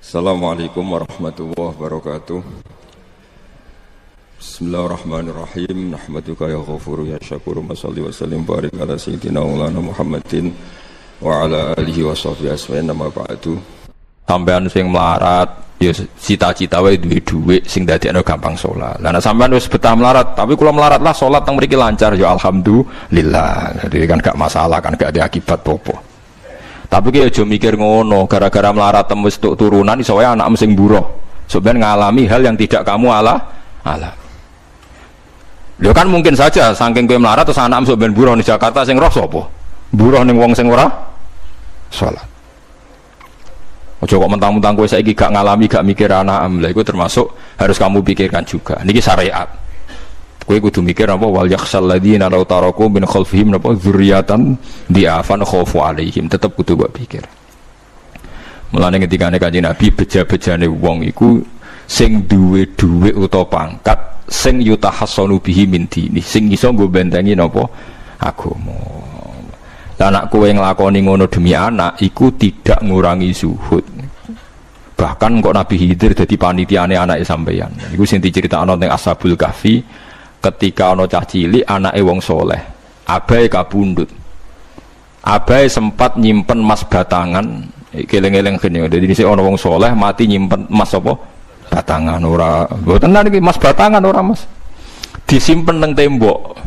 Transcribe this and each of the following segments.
Assalamualaikum warahmatullahi wabarakatuh. Bismillahirrahmanirrahim. Nahmaduka ya ghafuru ya syakuru. Masalli wa sallim barik ala sayyidina maulana Muhammadin wa ala alihi wa sahbihi asma'in nama ba'du. Sampean sing melarat ya cita-cita wae duwe dhuwit sing dadekno gampang salat. Lah nek sampean wis betah melarat, tapi kula melarat lah salat teng mriki lancar ya alhamdulillah. Jadi kan gak masalah, kan gak ada akibat apa-apa. Tapi ki aja mikir ngono, gara-gara melarat tembus tuk turunan iso wae anakmu sing buruh. Sampeyan ngalami hal yang tidak kamu alami. Lho kan mungkin saja saking kowe melarat terus anakmu sampeyan buruh di Jakarta sing roh sapa? Buruh ning wong sing ora salat. Ojo kok mentang-mentang kowe saiki gak ngalami, gak mikir anakmu. Lah iku termasuk harus kamu pikirkan juga. Niki syariat. Kowe kudu mikir apa wal yakhsal ladzina law taraku min khalfihim napa dzurriatan di'afan khaufu alaihim, tetep kudu mbok pikir. Mulane ketikane Kanjeng Nabi beja-bejane wong iku sing duwe dhuwit utawa pangkat sing yutahassanu bihi min dini, sing iso nggo bentengi napa agama. Lah anak kowe nglakoni ngono demi anak iku tidak ngurangi zuhud. Bahkan kok Nabi Khidir dadi panitiane anake sampeyan. Iku sing diceritakno teng Ashabul Kahfi. Ketika ana cah cilik anake wong soleh, abahe kabundut. Abahe sempat nyimpen emas batangan, eling-eling kene. Dadi dhisik ana wong soleh mati nyimpen emas apa? Batangan ora. Mboten niki emas batangan ora, Mas. Disimpen nang tembok.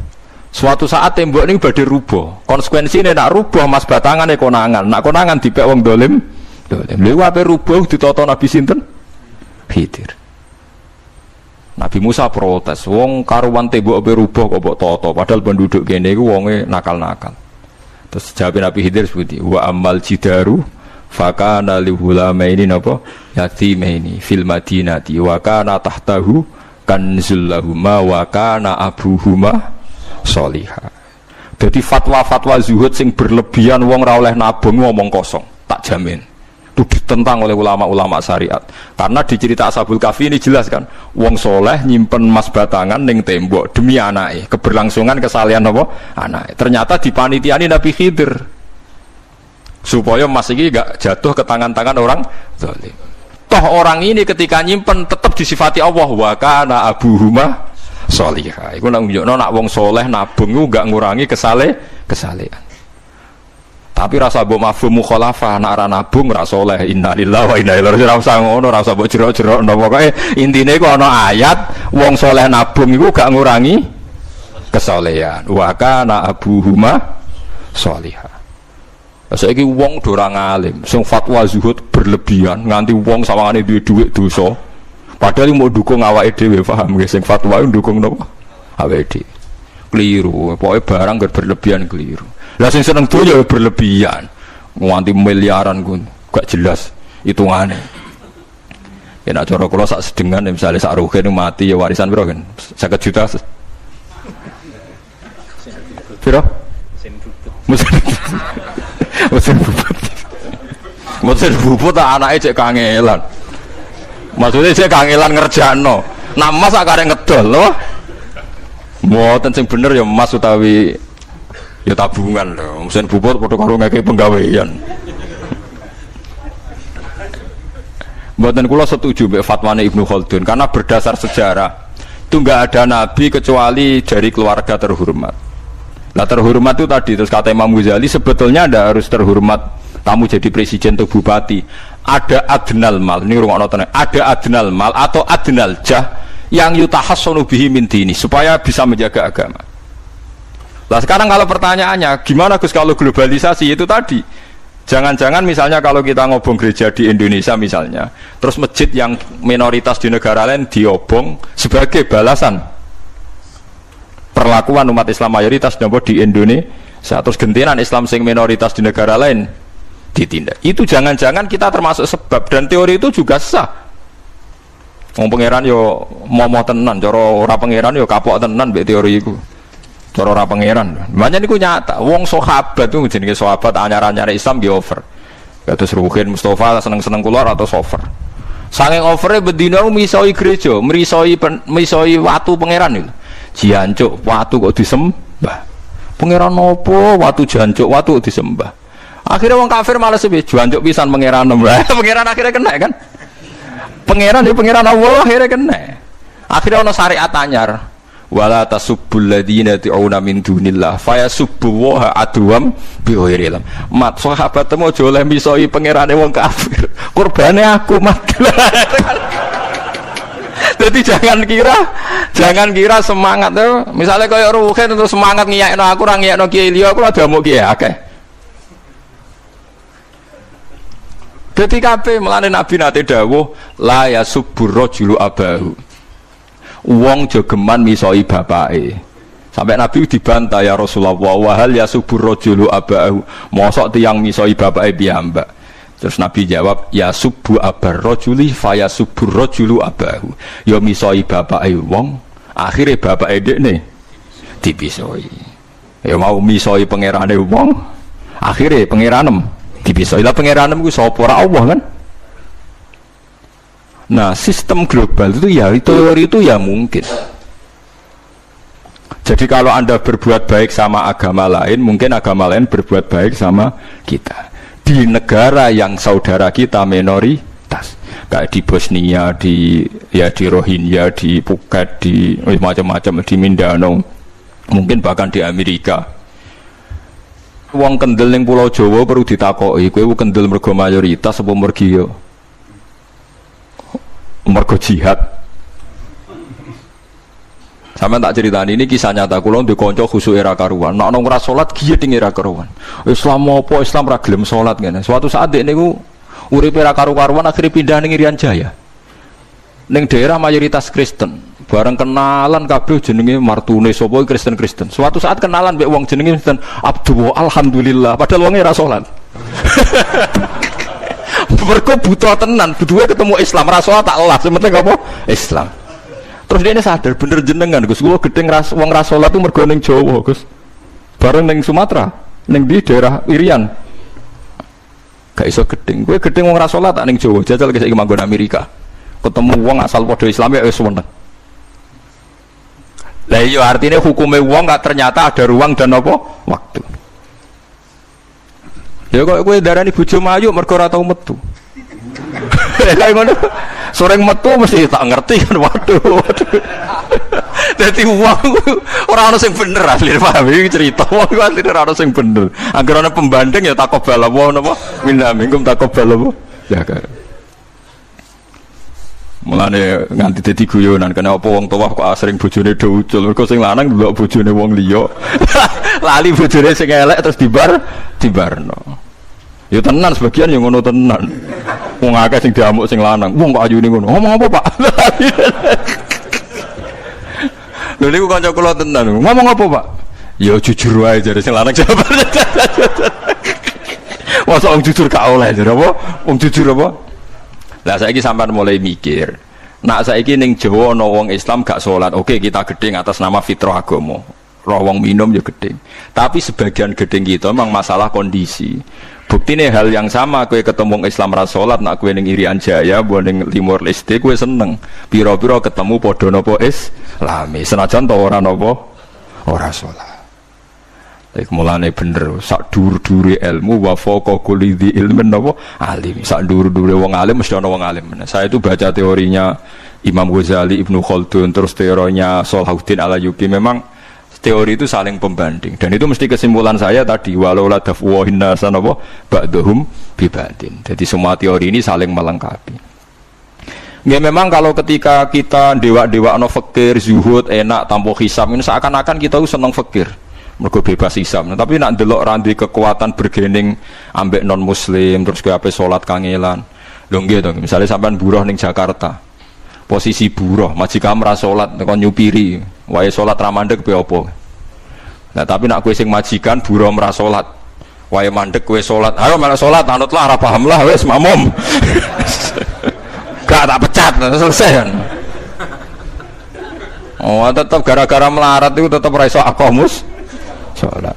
Suatu saat tembok ini badhe rubuh. Konsekuensine nek rubuh emas batangane konangan. Nek konangan dipek wong dolim. Lha ape rubuh ditata Nabi sinten? Khidir. Nabi Musa protes, wong karuan tembok ape rubuh kok mbok tata, padahal penduduk kene iku wonge nakal-nakal. Terus jawab Nabi Khidir seperti wa amal jidaru fakana lihulamaini napa yatimaini fil madinati wa kana tahtahu kanzul lahuma wa kana abuhuma sholihah. Dadi fatwa-fatwa zuhud sing berlebihan wong ra oleh nabung ngomong kosong, tak jamin. Itu ditentang oleh ulama-ulama syariat. Karena di cerita Ashabul Kahfi ini jelas kan, wong soleh nyimpen emas batangan ning tembok demi anake, keberlangsungan kesalihan apa anake. Ternyata dipanitiani Nabi Khidir supaya emas iki gak jatuh ke tangan-tangan orang zalim. Toh orang ini ketika nyimpen tetap disifati Allah wa kana abuhuma sholihah. Iku nang nunjukno nek wong soleh nabung iku gak ngurangi kesalehan. Tapi rasa mbok mafhum mukhalafah nek ora nabung ora saleh. Innalillahi wa inna ilaihi raji'un. Ora usah ngono, ora usah mbok jero-jero. Pokoke intine iku ana ayat wong saleh nabung iku gak ngurangi kesalehan. Wa kana abuhuma sholihah. Saiki wong do ora ngalim, sing fatwa zuhud berlebihan nganti wong sawangane duwe dhuwit dosa. Padahal mau dukung awake dhewe, paham nggih, sing fatwa ndukung napa? Awake dhewe. Keliru, pokoke barang berlebihan keliru. Lah sing seneng donya berlebihan. Nganti miliaran ku gak jelas hitungane. Ya nek cara kula sak sedengan misale sak rugen mati ya warisan piro kan? 50 juta. Piro? Mesin bubut anake cek kangelan. Maksudnya cek kangelan ngerjakno. Nah Mas sak karek ngedol lho. Mboten sing bener ya emas utawi ya tabungan lho. Mesin bubut padha karo ngeke penggawean. Mboten kula setuju mbek fatwane Ibnu Khaldun karena berdasar sejarah itu enggak ada nabi kecuali dari keluarga terhormat. Nah terhormat itu tadi terus kata Imam Ghazali sebetulnya ndak harus terhormat kamu jadi presiden atau bupati. Ada adnal mal, ini rungokno tenan. Ada adnal mal atau adnal jah yang yutahassanu bihi min dini supaya bisa menjaga agama. Lah sekarang kalau pertanyaannya gimana Gus kalau globalisasi itu tadi jangan-jangan misalnya kalau kita ngobong gereja di Indonesia misalnya terus masjid yang minoritas di negara lain diobong sebagai balasan perlakuan umat Islam mayoritas di Indonesia terus gentenan Islam sing minoritas di negara lain ditindak. Itu jangan-jangan kita termasuk sebab dan teori itu juga sah. Wong pangeran yo momo tenan, cara ora pangeran yo kapok tenan mbek teori iku. Cara ora pangeran. Makanya niku nyata, wong sahabat itu jenenge sahabat anyar-anyar Islam nggih over. Kados Ruhin Mustafa seneng-seneng kula atau over. Saking overe bedina misoi gereja, misoi watu pangeran niku. Jancuk watu kok disembah. Pangeran nopo watu jancuk watu disembah. Akhirnya wong kafir malah sepi jancuk pisan pangeran. Pangeran akhirnya kena kan? pangeran ya pangeran Allah akhirnya kena. Akhirnya ono syariat anyar. Wala tasubbul ladzina ta'una min dunillah fayasubbu wa adwam bi ghairi ilm. Mat sahabatmu aja oleh misoi pangerane wong kafir. Kurbane aku mat. Jadi jangan kira semangat tuh. Misalnya kayak Ruhin terus semangat ngiyakno aku ora ngiyakno kiai liya aku ora damuk kiai akeh. Dadi kabeh melane Nabi nate dawuh la yasubbur rajulu abahu. Wong jogeman misoi bapake. Sampai Nabi dibantah ya Rasulullah wa hal yasubur rajulu abahu. Mosok tiyang misoi bapake piyambak. Terus Nabi jawab ya subu abar rajuli fa yasubur rajulu abahu. Ya misoi bapake wong, akhire bapake dekne dipisoi. Ya mau misoi pangerane wong, akhire pangeranem dipisoi. Lah pangeranem ku sapa ora Allah kan? Nah, sistem global itu ya, teori itu ya mungkin. Jadi kalau Anda berbuat baik sama agama lain, mungkin agama lain berbuat baik sama kita. Di negara yang saudara kita minoritas, kayak di Bosnia, di Rohingya, di Phuket, di macam-macam, di Mindanao, mungkin bahkan di Amerika. Wong kendel ning Pulau Jawa perlu ditakoki, kowe kendel mergo mayoritas apa mergi yo? Mergo jihad. Sampe tak ceritani ini kisah nyata kula ndek kanca khusyuk era karuan. Nek ana ora salat giyeding era karuan. Islam apa Islam ra gelem salat ngene. Suatu saat dek niku uripe era karu-karuan akhire pindah ning Irian Jaya. Ning daerah mayoritas Kristen. Bareng kenalan kabeh jenenge martune sapa Kristen-Kristen. Suatu saat kenalan mbek wong jenenge Kristen Abdul alhamdulillah padahal wonge ra salat. Mereka butuh tenan, butuhnya ketemu Islam, rasulah tak lah, sementing apa? Islam. Terus dia ini sadar, bener jenengan, Gus, gue gedeng wong rasulah itu mergo ning Jawa, Gus. Bareng ning Sumatera, ning di daerah Irian. Gak iso gedeng, gue gedeng wong rasulah tak ning Jawa, jajal ke saiki manggon Amerika. Ketemu wong asal padha Islam ya wis seneng. Lah iya artinya hukumnya wong gak ternyata ada ruang dan apa? Waktu. Ya kok kowe darani bojo mayu mergo ora tau metu. Kayak ngono. Sore metu mesti tak ngerti kan waduh. Dadi wong ora ono sing bener asli paham iki cerita wong asli ora ono sing bener. Angger ana pembanding ya takobal apa napa? Minna minkum takobal apa? Ya kan. Mulane nganti dadi guyonan kena apa wong tuwa kok asring bojone do ucul mergo sing lanang ndelok bojone wong liya. Lali bojone sing elek terus dibarno. Ya tenan sebagian yang ngono tenan. Wong akeh sing diamuk sing lanang. Wong kok ayune ngono. Ngomong apa, Pak? Lha niku kanca kula tenan. Ngomong apa, Pak? Ya jujur wae jare sing lanang jawab. Masa wong jujur gak oleh jare apa? Wong jujur apa? Lah saiki sampean mulai mikir. Nak saiki ning Jawa ana wong Islam gak salat. Oke, kita gedeng atas nama fitrah agama. Roh wong minum ya gedeng. Tapi sebagian gedeng kita memang masalah kondisi. Buktine hal yang sama kowe ketemu Islam ra salat nak kowe ning Irian Jaya mbok ning Timor Leste kowe seneng. Pira-pira ketemu padha napa Islami. Senajan to ora napa ora salat. Iku mulane bener sak dur-dure ilmu wa faqa kulli dzi ilmin napa alim. Sak dur-dure wong alim mesti ana wong alim. Saya itu baca teorinya Imam Ghazali, Ibnu Khaldun, terus teorinya Salahuddin Al-Ayyubi memang teori itu saling pembanding dan itu mesti kesimpulan saya tadi walau la dafwahin nasan apa ba'dhum bibadin. Jadi semua teori ini saling melengkapi. Ya memang kalau ketika kita dewa-dewa no fakir, zuhud, enak, tanpa hisab ini seakan-akan kita seneng fakir mergo bebas hisab. Nah, tapi nak delok randi kekuatan bergening ambek non muslim terus ke apa salat kangelan. Lho nggih to, misalnya sampean buruh ning Jakarta. Posisi buruh, majikan ra salat kon nyupiri, wae salat ra mandeg pe opo. Nah, tapi nak kowe sing majikan buruh ra salat, wae mandeg kowe salat. Ayo malah salat, anutlah ra paham lah wis mamum. Gak tak pecat, selesai kan. Oh, tetap gara-gara melarat itu tetap ra iso aqomus salat.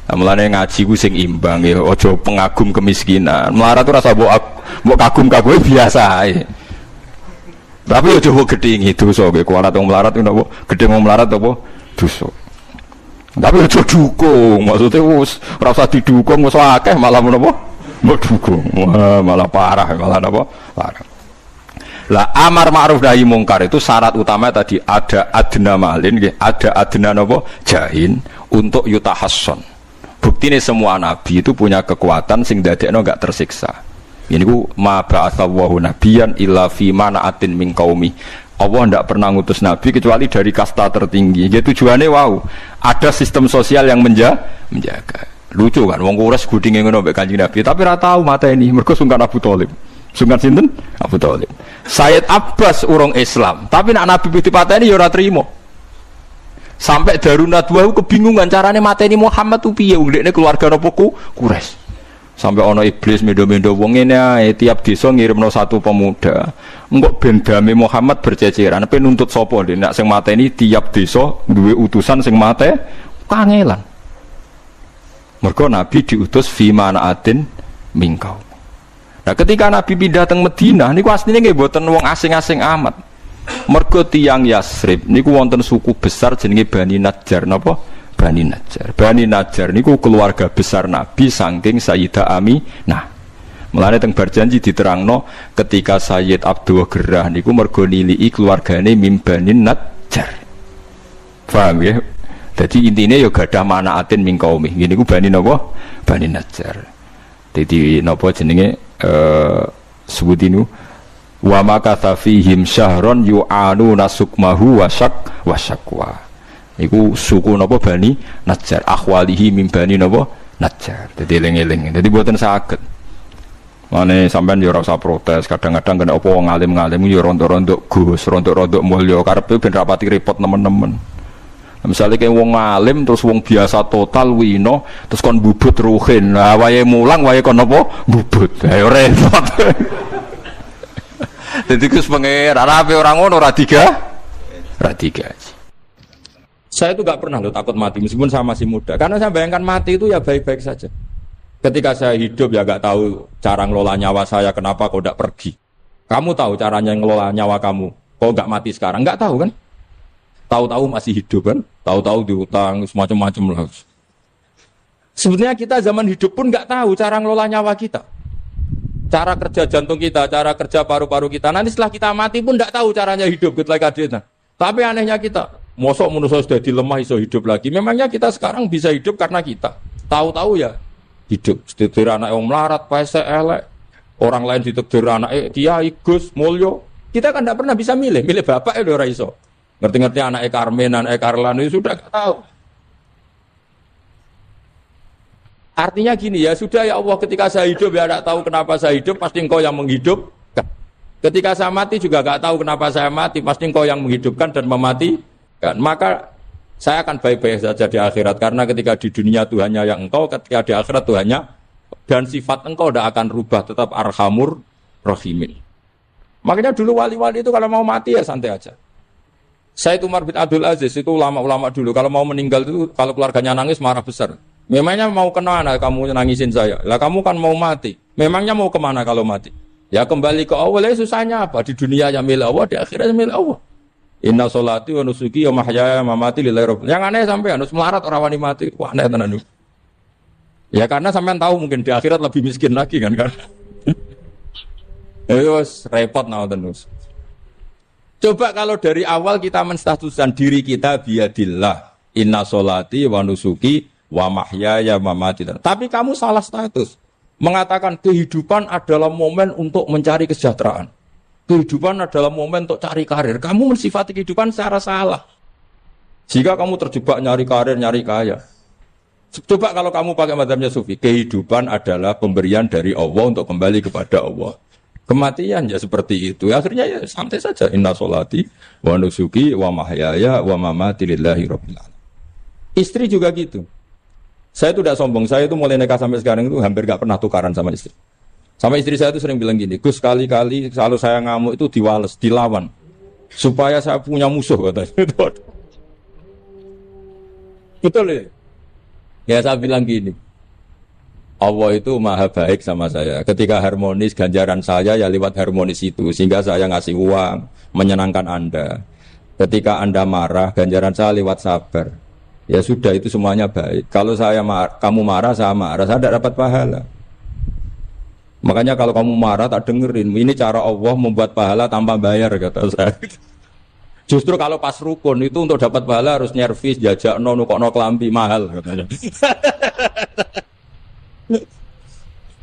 Nah, mulane ngaji ku sing imbang ya, aja pengagum kemiskinan. Melarat itu rasa mbok kagum-kagum biasa ae. Tapi aja mbok gedhingi dosa kowe kuwarat wong melarat napa gedhe wong melarat apa dosa. Tapi aja dukung, maksudnya wis ora usah didukung wis akeh malah menapa mbok dukung. Wah, malah parah, malah napa? Parah. Lah amar ma'ruf nahi mungkar itu syarat utama tadi ada adna malin, ada adna nopo jahin untuk yutahasson. Bukti ini semua nabi itu punya kekuatan sing dadekno enggak tersiksa. Ini ku ma ba'atsallahu nabiyyan illa fi mana'atin min qaumi. Allah tidak pernah ngutus nabi kecuali dari kasta tertinggi. Ya tujuannya ada sistem sosial yang menjaga. Lucu kan, wong Quraisy gudinge ngono mbek Kanjeng Nabi, tapi ora tau mateni mergo sungkan Abu Thalib. Sungkan sinten? Abu Thalib. Sayyid Abbas urung Islam, tapi nek Nabi dipateni ya ora trimo. Sampai Darunat Nadwa kebingungan carane mateni Muhammad tu piye ndekne keluarga napa Quraisy. Sampai ana iblis mendo-mendo wong ngene ae tiap desa ngirimno satu pemuda. Engko ben dame Muhammad berceceran, pe nuntut sapa nek sing mateni tiap desa duwe utusan sing mate kangelan. Mergo Nabi diutus fi manaatin mingkau. Nah ketika Nabi pindah teng Madinah niku asline nggih mboten wong asing-asing amat. Mergo tiyang Yasrib niku wonten suku besar jenenge Bani Najjar napa? Bani Najjar. Bani Najjar niku keluarga besar Nabi saking Sayyidah Aminah. Mulane teng berjanji diterangno ketika Sayyid Abdul Gerah niku mergo nilii keluargane mim Bani Najjar. Paham ya? Jadi intinya ya gadah manaatin min qaumi. Ngene ku Bani napa? Bani Najjar. Dadi napa jenenge sebutinu wa makatha fihim syahron yu'anu nasukmahu wa syaqwa. Iku suku napa Bani Najjar, akhwalihi min Bani napa Najjar. Dadi eling-eling. Dadi mboten saged. Mane sampean ya ora usah protes, kadang-kadang kena apa wong alim-alim ya rontok-rontok Gus, rontok-rontok mulya karepe ben rapati repot nemen-nemen. Misalnya kayak wong alim terus wong biasa total wino terus kon bubut ruhin, nah wae mulang wae kon apa bubut, ayo repot. Jadi kus pengeran apa orang ngono radiga. Saya itu gak pernah takut mati meskipun saya masih muda, karena saya bayangkan mati itu ya baik-baik saja. Ketika saya hidup ya gak tahu cara ngelola nyawa saya, kenapa kau gak pergi? Kamu tahu caranya ngelola nyawa kamu, kau gak mati sekarang, gak tahu kan? Tahu-tahu masih hidup kan, tahu-tahu diutang semacam-macam lah. Sebetulnya kita zaman hidup pun nggak tahu cara ngelola nyawa kita, cara kerja jantung kita, cara kerja paru-paru kita. Nanti setelah kita mati pun nggak tahu caranya hidup gitu lagi. Tapi anehnya kita, mosok manusia sudah dilemah iso hidup lagi. Memangnya kita sekarang bisa hidup karena kita tahu-tahu ya hidup. Ditekdir anak yang melarat, paese elek, orang lain ditekdir anak Kiai Gus Mulyo. Kita kan nggak pernah bisa milih bapak ora iso. Ngerti-ngerti anak Karmen, anak Karlan itu sudah gak tahu. Artinya gini ya, sudah ya Allah, ketika saya hidup ya tidak tahu kenapa saya hidup, pasti engkau yang menghidupkan. Ketika saya mati juga gak tahu kenapa saya mati, pasti engkau yang menghidupkan dan mematikan. Maka saya akan baik-baik saja di akhirat, karena ketika di dunia Tuhannya yang engkau, ketika di akhirat Tuhannya, dan sifat engkau tidak akan rubah, tetap arhamur rahimin. Makanya dulu wali-wali itu kalau mau mati ya santai aja. Sayyid Umar bin Abdul Aziz itu ulama-ulama dulu, kalau mau meninggal itu kalau keluarganya nangis marah besar. Memangnya mau kemana kamu nangisin saya? Lah kamu kan mau mati. Memangnya mau kemana kalau mati? Ya kembali ke Allah. Susahnya apa? Di dunia yang milik Allah, di akhirat yang milik Allah. Inna sholati wa nusuki wa mahyaya wa mamati lillahi rabbil. Yang aneh sampai harus melarat orang wani mati. Wah aneh tenan. Ya karena sampean tahu mungkin di akhirat lebih miskin lagi kan. Terus repot terus. Coba kalau dari awal kita menstatuskan diri kita biadillah, inna sholati wa nusuki wa mahyaya wa mamati. Tapi kamu salah status. Mengatakan kehidupan adalah momen untuk mencari kesejahteraan. Kehidupan adalah momen untuk cari karir. Kamu mensifati kehidupan secara salah. Jika kamu terjebak nyari karir, nyari kaya. Coba kalau kamu pakai mazhabnya Sufi, kehidupan adalah pemberian dari Allah untuk kembali kepada Allah. Kematian ya seperti itu. Akhirnya ya santai saja. Inna sholati wa nusuki wa mahyaya wa mamati lillahi rabbil alamin. Istri juga gitu. Saya itu tidak sombong. Saya itu mulai nikah sampai sekarang itu hampir gak pernah tukaran sama istri. Sama istri saya itu sering bilang gini, Gus kali-kali kalau saya ngamuk itu diwales, dilawan. Supaya saya punya musuh katanya. Betul ya? Ya saya bilang gini. Allah itu maha baik sama saya. Ketika harmonis, ganjaran saya ya lewat harmonis itu. Sehingga saya ngasih uang, menyenangkan Anda. Ketika Anda marah, ganjaran saya lewat sabar. Ya sudah, itu semuanya baik. Kalau kamu marah, saya tidak dapat pahala. Makanya kalau kamu marah tak dengerin, ini cara Allah membuat pahala tanpa bayar kata saya. Justru kalau pas rukun itu untuk dapat pahala harus nyervis, jajak nukokno kelambi mahal katanya.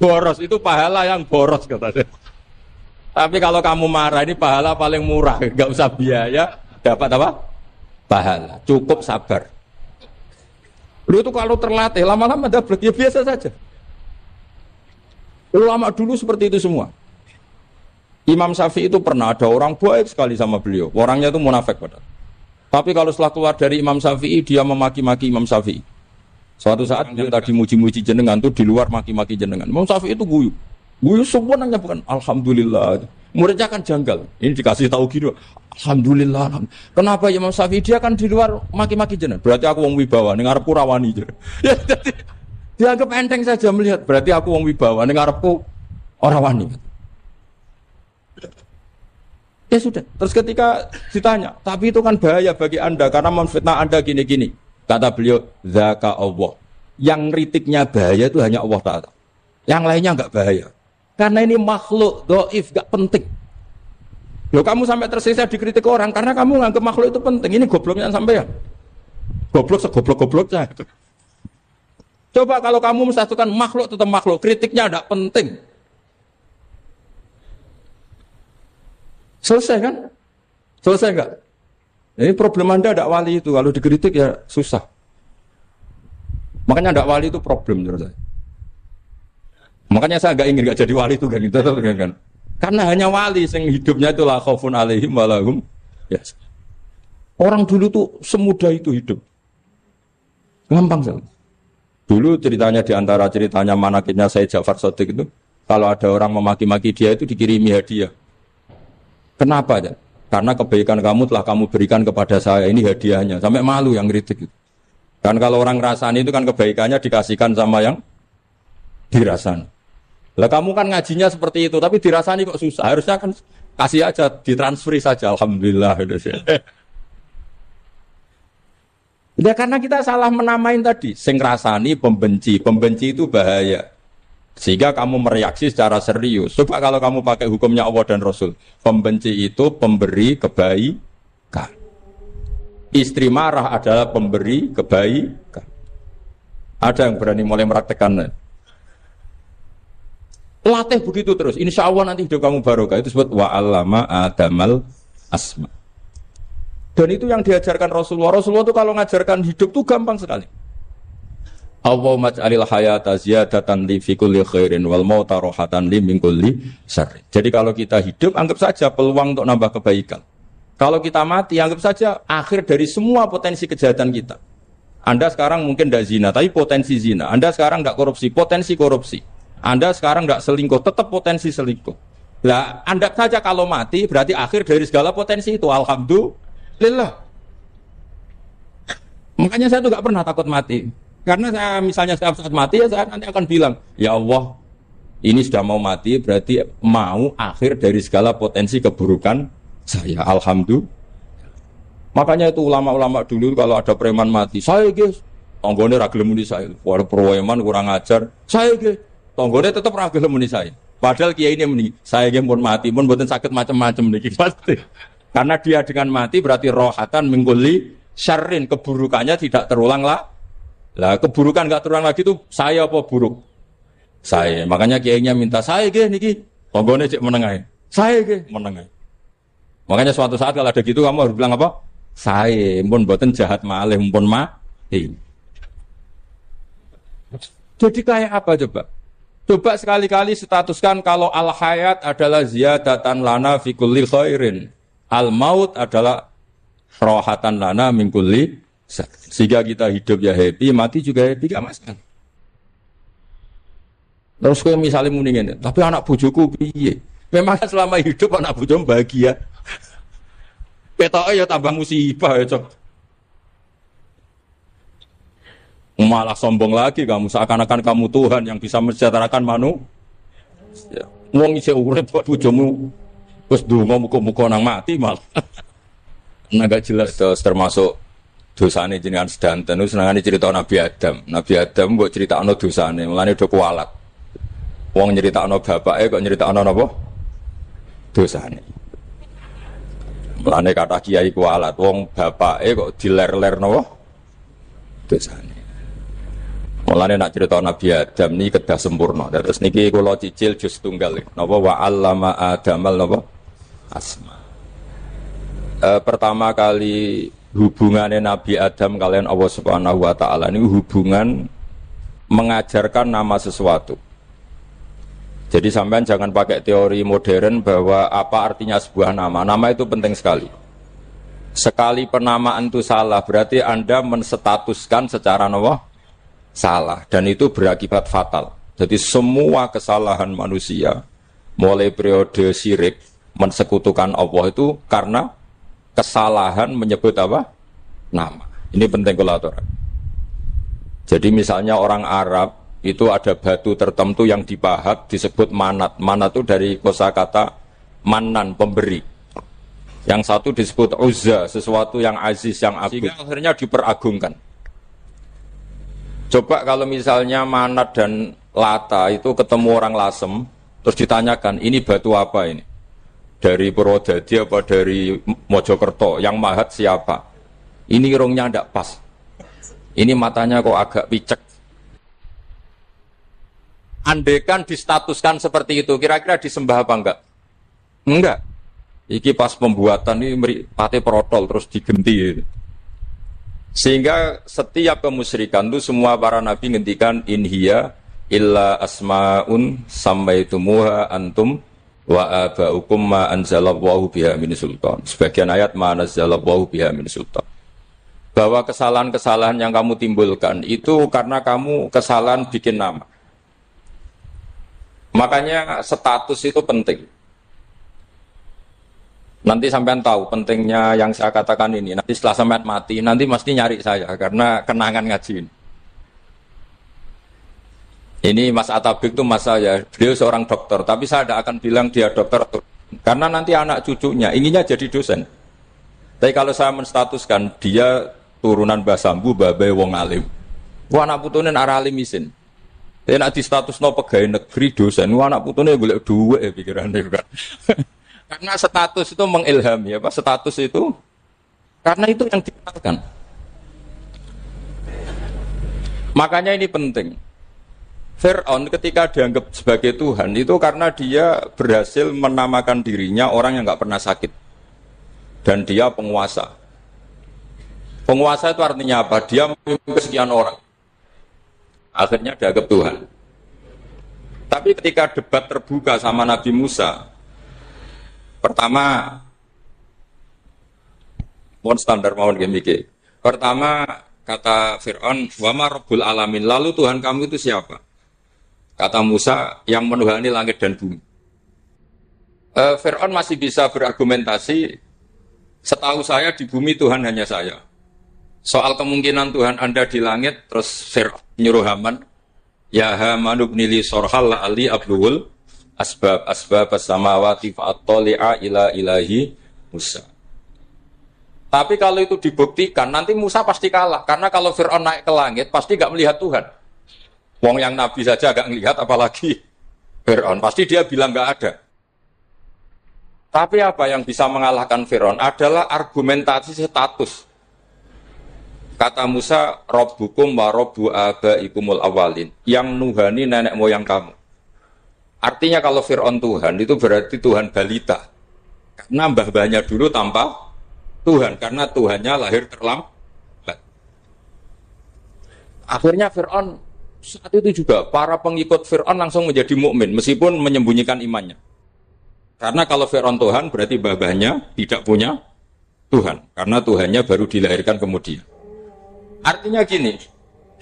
Boros itu pahala yang boros katanya. Tapi kalau kamu marah ini pahala paling murah, nggak usah biaya, dapat apa? Pahala, cukup sabar. Lu itu kalau terlatih lama-lama dapat ya biasa saja. Ulama dulu seperti itu semua. Imam Syafi'i itu pernah ada orang baik sekali sama beliau. Orangnya itu munafik padahal. Tapi kalau setelah keluar dari Imam Syafi'i dia memaki-maki Imam Syafi'i. Suatu saat dia tadi muji-muji jenengan tuh di luar maki-maki jenengan. Imam Syafi'i itu guyu. Guyu semuanya bukan alhamdulillah. Muridnya kan janggal. Ini dikasih tahu gitu. Alhamdulillah. Kenapa Imam Syafi'i dia kan di luar maki-maki jenengan? Berarti aku wong wibawa ning ngarepku rawani. Ya jadi dianggap enteng saja melihat. Berarti aku wong wibawa ning ngarepku ora wani. Ya sudah. Terus ketika ditanya, tapi itu kan bahaya bagi Anda karena memfitnah Anda gini-gini. Kata beliau, zaka Allah. Yang kritiknya bahaya itu hanya Allah Ta'ala. Yang lainnya enggak bahaya. Karena ini makhluk, dhaif, enggak penting. Loh kamu sampai tersisa dikritik orang karena kamu nganggap makhluk itu penting. Ini gobloknya sampai ya. Goblok segoblok-gobloknya. Coba kalau kamu mensatukan makhluk tetap makhluk, kritiknya enggak penting. Selesai kan? Selesai enggak? Ini problem Anda ada wali itu, kalau dikritik ya susah. Makanya ada wali itu problem menurut saya. Makanya saya enggak jadi wali itu kan. Karena hanya wali yang hidupnya itu la khaufun alaihim walahum. Ya. Orang dulu tuh semudah itu hidup. Gampang sekali. Dulu ceritanya di antara ceritanya manakibnya Sayyid Ja'far Shadiq itu, kalau ada orang memaki-maki dia itu dikirimi hadiah. Kenapa ya? Karena kebaikan kamu telah kamu berikan kepada saya, ini hadiahnya. Sampai malu yang kritik itu. Kan kalau orang rasani itu kan kebaikannya dikasihkan sama yang dirasani. Lah kamu kan ngajinya seperti itu, tapi dirasani kok susah. Harusnya kan kasih aja, ditransferi saja. Alhamdulillah. Ya karena kita salah menamain tadi. Sing rasani pembenci. Pembenci itu bahaya. Sehingga kamu mereaksi secara serius. Coba kalau kamu pakai hukumnya Allah dan Rasul. Pembenci itu pemberi kebaikan. Istri marah adalah pemberi kebaikan. Ada yang berani mulai meraktekan. Latih begitu terus. Insya Allah nanti hidup kamu barokah. Itu disebut wa'allama adamal asma. Dan itu yang diajarkan Rasulullah. Rasulullah itu kalau ngajarkan hidup itu gampang sekali. Allahumma ja'alil hayata ziyadatan li fi kulli khairin wal mauta rohatan li min kulli syarrin. Jadi kalau kita hidup anggap saja peluang untuk nambah kebaikan. Kalau kita mati anggap saja akhir dari semua potensi kejahatan kita. Anda sekarang mungkin tidak zina tapi potensi zina. Anda sekarang tidak korupsi, potensi korupsi. Anda sekarang tidak selingkuh, tetap potensi selingkuh. Lah, anggap saja kalau mati berarti akhir dari segala potensi itu. Alhamdulillah. Makanya saya tuh nggak pernah takut mati. Karena saya misalnya saat mati ya saya nanti akan bilang, ya Allah, ini sudah mau mati berarti mau akhir dari segala potensi keburukan saya. Alhamdulillah. Makanya itu ulama-ulama dulu kalau ada preman mati, saya guys, tonggone ra gelem muni saya. Waduh preman kurang ajar. Saya guys, tonggone tetap ra gelem muni saya. Padahal kiai ini muni, saya guys pun mati pun mboten sakit macam-macam niki pasti. Karena dia dengan mati berarti rohatan mengkuli syarrin, keburukannya tidak terulang lah. Lah keburukan enggak terulang lagi itu saya apa buruk? Saya. Makanya kiainya minta saya nggih niki. Tonggone cek menengae. Saya nggih menengae. Makanya suatu saat kalau ada gitu kamu harus bilang apa? Saya pun mboten jahat malih pun mati. Jadi kayak apa coba? Coba sekali-kali statuskan kalau al-hayat adalah ziyadatan lana fi kulli khairin. Al-maut adalah rohatan lana min kulli. Sehingga kita hidup ya happy, mati juga happy, gak masalah. Terus kalau misalnya mendingin, tapi anak bojoku piye? Memang selama hidup anak bojomu bahagia. Petoke ya tambah musibah ya, Cok. Malah sombong lagi kamu, seakan-akan kamu Tuhan yang bisa mensejahterakan manusia. Wong isih urip kok bojomu wis ndonga muga-muga nang mati malah. Nah gak jelas termasuk dosane jenengan sedanten, senengane cerita Nabi Adam. Nabi Adam mbok critakno dosane, mulane do kualat. Wong nyeritakno bapake kok nyeritakno napa? Dosane. Mulane kata kiai kualat, wong bapake kok diler-ler napa? Dosane. Mulane nak cerita Nabi Adam niki kedah sempurna. Terus niki kula cicil juz tunggal napa wa 'allama Adamal napa? Asma. Pertama kali hubungannya Nabi Adam kalian Allah Subhanahu wa taala ini hubungan mengajarkan nama sesuatu. Jadi sampean jangan pakai teori modern bahwa apa artinya sebuah nama. Nama itu penting sekali. Sekali penamaan itu salah, berarti Anda menstatuskan secara salah dan itu berakibat fatal. Jadi semua kesalahan manusia mulai periode syirik mensekutukan Allah itu karena kesalahan menyebut apa? Nama. Ini penting kolaborator. Jadi misalnya orang Arab itu ada batu tertentu yang dipahat disebut manat. Manat itu dari kosakata manan, pemberi. Yang satu disebut uzza, sesuatu yang aziz, yang agung. Sehingga akhirnya diperagungkan. Coba kalau misalnya manat dan lata itu ketemu orang Lasem, terus ditanyakan, ini batu apa ini? Dari Purwodadi apa dari Mojokerto, yang mahat siapa? Ini irungnya tidak pas. Ini matanya kok agak picek. Andekan distatuskan seperti itu, kira-kira disembah apa enggak? Enggak. Iki pas pembuatan ini pate protol terus digenti. Sehingga setiap kemusyrikan itu semua para nabi ngendikan inhiya illa asmaun sammaitumuha antum wa aba'ukum ma anzalallahu biha min sultan. Sebagian ayat ma anzalallahu biha min sultan. Bahwa kesalahan-kesalahan yang kamu timbulkan itu karena kamu kesalahan bikin nama. Makanya status itu penting. Nanti sampean tahu pentingnya yang saya katakan ini. Nanti setelah sampean mati, nanti mesti nyari saya karena kenangan ngaji ini. Ini Mas Atabik itu mas saya, beliau seorang dokter, tapi saya tidak akan bilang dia dokter, karena nanti anak cucunya inginnya jadi dosen. Tapi kalau saya menstatuskan dia turunan Mbah Sambu, babai wong alim. Wah anak putune arah alim isin. Tapi nak di status no pegawai negeri dosen, wah anak putune golek duit pikirannya kan. Karena status itu mengilhami, apa status itu? Karena itu yang dikenalkan. Makanya ini penting. Fir'aun ketika dianggap sebagai Tuhan itu karena dia berhasil menamakan dirinya orang yang nggak pernah sakit dan dia penguasa. Penguasa itu artinya apa? Dia memimpin sekian orang. Akhirnya dianggap Tuhan. Tapi ketika debat terbuka sama Nabi Musa, pertama, mohon standar mohon gimmick. Pertama kata Fir'aun, wama Rabbul Alamin. Lalu Tuhan kamu itu siapa? Kata Musa, yang menuhani langit dan bumi. Fir'aun masih bisa berargumentasi, setahu saya di bumi Tuhan hanya saya. Soal kemungkinan Tuhan Anda di langit, terus Fir'aun nyuruh Haman, ya Haman ibnili sorhal la'ali abluhul asbab as-samawati fa'attali'a ila ilahi Musa. Tapi kalau itu dibuktikan, nanti Musa pasti kalah. Karena kalau Fir'aun naik ke langit, pasti gak melihat Tuhan. Wong yang Nabi saja gak melihat, apalagi Fir'aun. Pasti dia bilang gak ada. Tapi apa yang bisa mengalahkan Fir'aun adalah argumentasi status. Kata Musa, Rabbukum wa Rabbu abaikumul awalin. Yang nuhani nenek moyang kamu. Artinya kalau Fir'aun Tuhan, itu berarti Tuhan balita. Karena mbah-mbahnya dulu tanpa Tuhan. Karena Tuhannya lahir terlambat. Akhirnya Fir'aun saat itu juga para pengikut Fir'aun langsung menjadi mukmin meskipun menyembunyikan imannya. Karena kalau Fir'aun Tuhan berarti mbah-mbahnya tidak punya Tuhan. Karena Tuhannya baru dilahirkan kemudian. Artinya gini,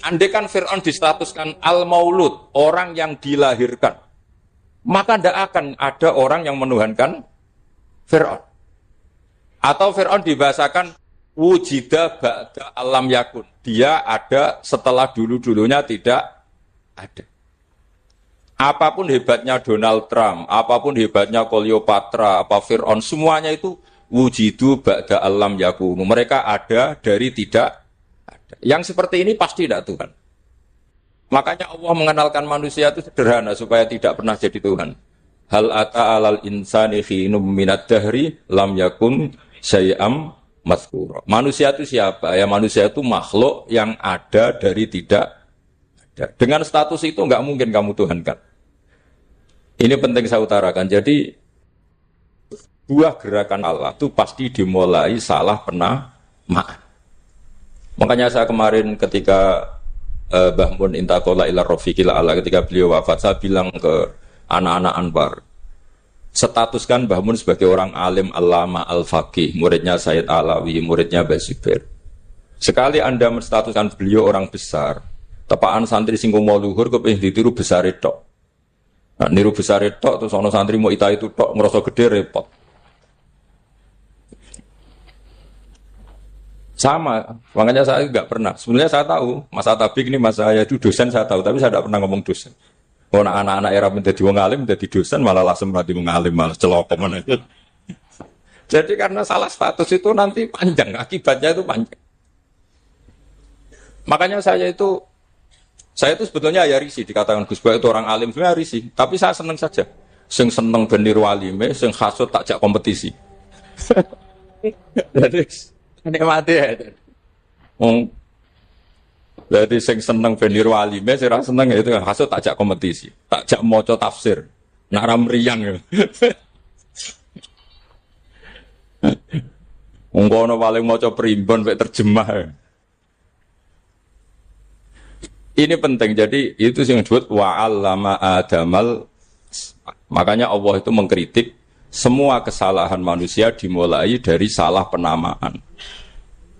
andaikan Fir'aun distatuskan al-maulud, orang yang dilahirkan, maka tidak akan ada orang yang menuhankan Fir'aun. Atau Fir'aun dibahasakan wujida ba'da alam yakun. Dia ada setelah dulu-dulunya tidak ada. Apapun hebatnya Donald Trump, apapun hebatnya Cleopatra, apa Fir'aun, semuanya itu wujidu ba'da alam yakun. Mereka ada dari tidak ada. Yang seperti ini pasti tidak Tuhan. Makanya Allah mengenalkan manusia itu sederhana supaya tidak pernah jadi Tuhan. Hal ata alal insani khinum minad dahri lam yakun syai'am mazkura. Manusia itu siapa? Ya manusia itu makhluk yang ada dari tidak ada. Dengan status itu enggak mungkin kamu tuhankan. Ini penting saya utarakan. Jadi buah gerakan Allah itu pasti dimulai salah penamaan. Makanya saya kemarin ketika Mbah Mun intaqala ila rafiqil ala, ketika beliau wafat, saya bilang ke anak-anak Anwar, statuskan Mbah Mun sebagai orang alim allama al-faqih, muridnya Sayyid Alawi, muridnya Mbah Zubair. Sekali Anda menstatuskan beliau orang besar, tepaan santri sing mau luhur kepengin ditiru besar tok. Nah, niru besar tok terus ana santri mau ita itu tok ngerasa gede repot. Sama, makanya saya nggak pernah. Sebenarnya saya tahu, Mas Atabik ini Mas saya itu dosen saya tahu, tapi saya tidak pernah ngomong dosen. Oh, anak-anak era menjadi wong alim, menjadi dosen malah langsung berarti wong alim, malah celokoman aja. Jadi karena salah status itu nanti panjang, akibatnya itu panjang. Makanya saya itu sebetulnya ya risih dikatakan Gus Bak itu orang alim, sebenarnya risih. Tapi saya senang saja. Sing seneng beniru alime, sing hasut takjak kompetisi. Jadi nikmati ya. Jadi sing seneng beniru alime, sing ra seneng itu hasut takjak kompetisi, takjak maca tafsir. Nak ra mriyang. Wong kono paling maca primbon mek terjemah. Ini penting. Jadi itu yang disebut wa'allama adamal. Makanya Allah itu mengkritik semua kesalahan manusia dimulai dari salah penamaan.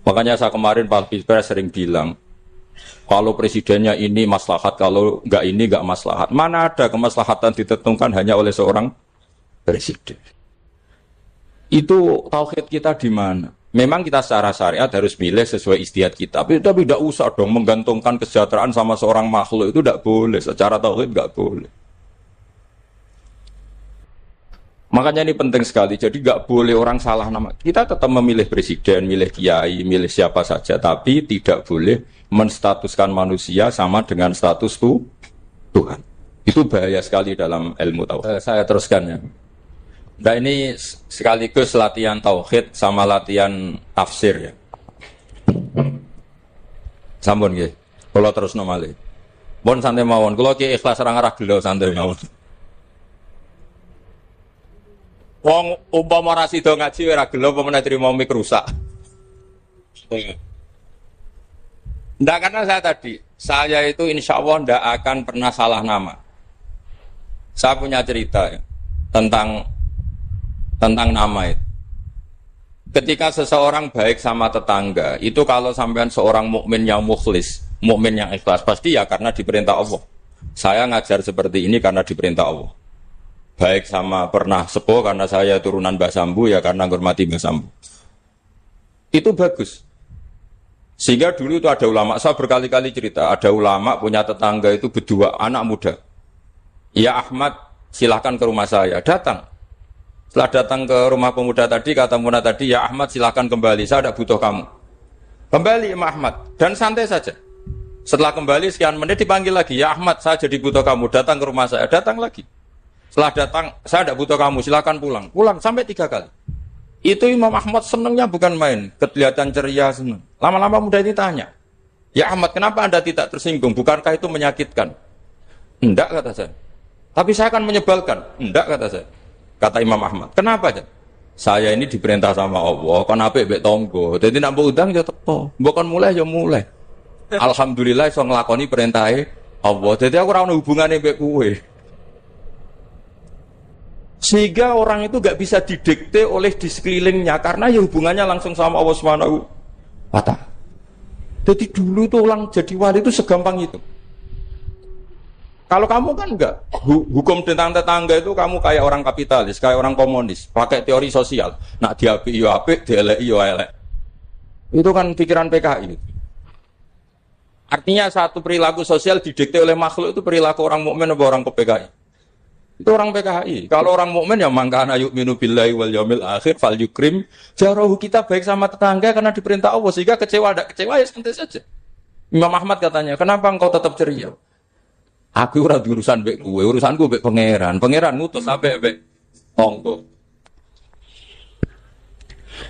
Makanya saya kemarin Pak Bisbara sering bilang, kalau presidennya ini maslahat, kalau enggak ini enggak maslahat. Mana ada kemaslahatan ditentukan hanya oleh seorang presiden? Itu tauhid kita di mana? Memang kita secara syariat harus milih sesuai ijtihad kita. Tapi tidak usah dong menggantungkan kesejahteraan sama seorang makhluk, itu tidak boleh. Secara tauhid enggak boleh. Makanya ini penting sekali. Jadi enggak boleh orang salah nama. Kita tetap memilih presiden, milih kiai, milih siapa saja. Tapi tidak boleh menstatuskan manusia sama dengan status Tuhan. Itu bahaya sekali dalam ilmu tauhid. Saya teruskan ya. Nah ini sekaligus latihan tauhid sama latihan tafsir ya. Sampun nggih. Kula terusno malih. Pun santai mawon. Kula ki ikhlas ora ngarah gelo santai mawon. Wong umpama ora sida ngaji ora gelo apa meneh trimo mik rusak. Ndak, karena saya itu insya Allah ndak akan pernah salah nama. Saya punya cerita ya, tentang nama itu. Ketika seseorang baik sama tetangga, itu kalau sampean seorang mukmin yang mukhlis, mukmin yang ikhlas, pasti ya karena diperintah Allah. Saya ngajar seperti ini karena diperintah Allah. Baik sama pernah sepuh karena saya turunan Mbah Sambu, ya karena menghormati Mbah Sambu. Itu bagus. Sehingga dulu itu ada ulama, saya berkali-kali cerita, ada ulama punya tetangga itu berdua anak muda. Ya Ahmad, silahkan ke rumah saya. Datang. Setelah datang ke rumah pemuda tadi, kata pemuda tadi, ya Ahmad silahkan kembali, saya tidak butuh kamu. Kembali Imam Ahmad, dan santai saja. Setelah kembali sekian menit dipanggil lagi, ya Ahmad saya jadi butuh kamu, datang ke rumah saya, datang lagi. Setelah datang, saya tidak butuh kamu, silahkan pulang. Pulang sampai 3 kali. Itu Imam Ahmad senangnya bukan main, kelihatan ceria senang. Lama-lama muda ini tanya, ya Ahmad kenapa Anda tidak tersinggung, bukankah itu menyakitkan? Enggak kata saya. Tapi saya akan menyebalkan. Enggak kata saya. Kata Imam Ahmad, kenapa aja? Saya ini diperintah sama Allah, kan apik mbek tangga. Dadi nek mbok udang ya teko, mbok kon mulai ya mulai. Alhamdulillah iso nglakoni perintahe Allah. Dadi aku ora ono hubungane mbek kowe. Sehingga orang itu gak bisa didikte oleh di sekelilingnya karena ya hubungannya langsung sama Allah Subhanahu wa ta'ala. Jadi dulu itu orang jadi wali itu segampang itu. Kalau kamu kan enggak, hukum tentang tetangga itu kamu kayak orang kapitalis, kayak orang komunis, pakai teori sosial. Nak diapik yo apik, dielek yo elek. Itu kan pikiran PKI. Artinya satu perilaku sosial didikte oleh makhluk itu perilaku orang mukmin atau orang PKI. Itu orang PKI. Kalau orang mukmin ya mangkana yu'minu billahi wal yaumil akhir fal yukrim jarahu, kita baik sama tetangga karena diperintah Allah, sehingga kecewa ada kecewa ya santai saja. Imam Ahmad katanya, kenapa engkau tetap ceria? Aku ora urusan mbek kowe, urusanku mbek pangeran. Pangeran ngutus sampe mbek tonggo.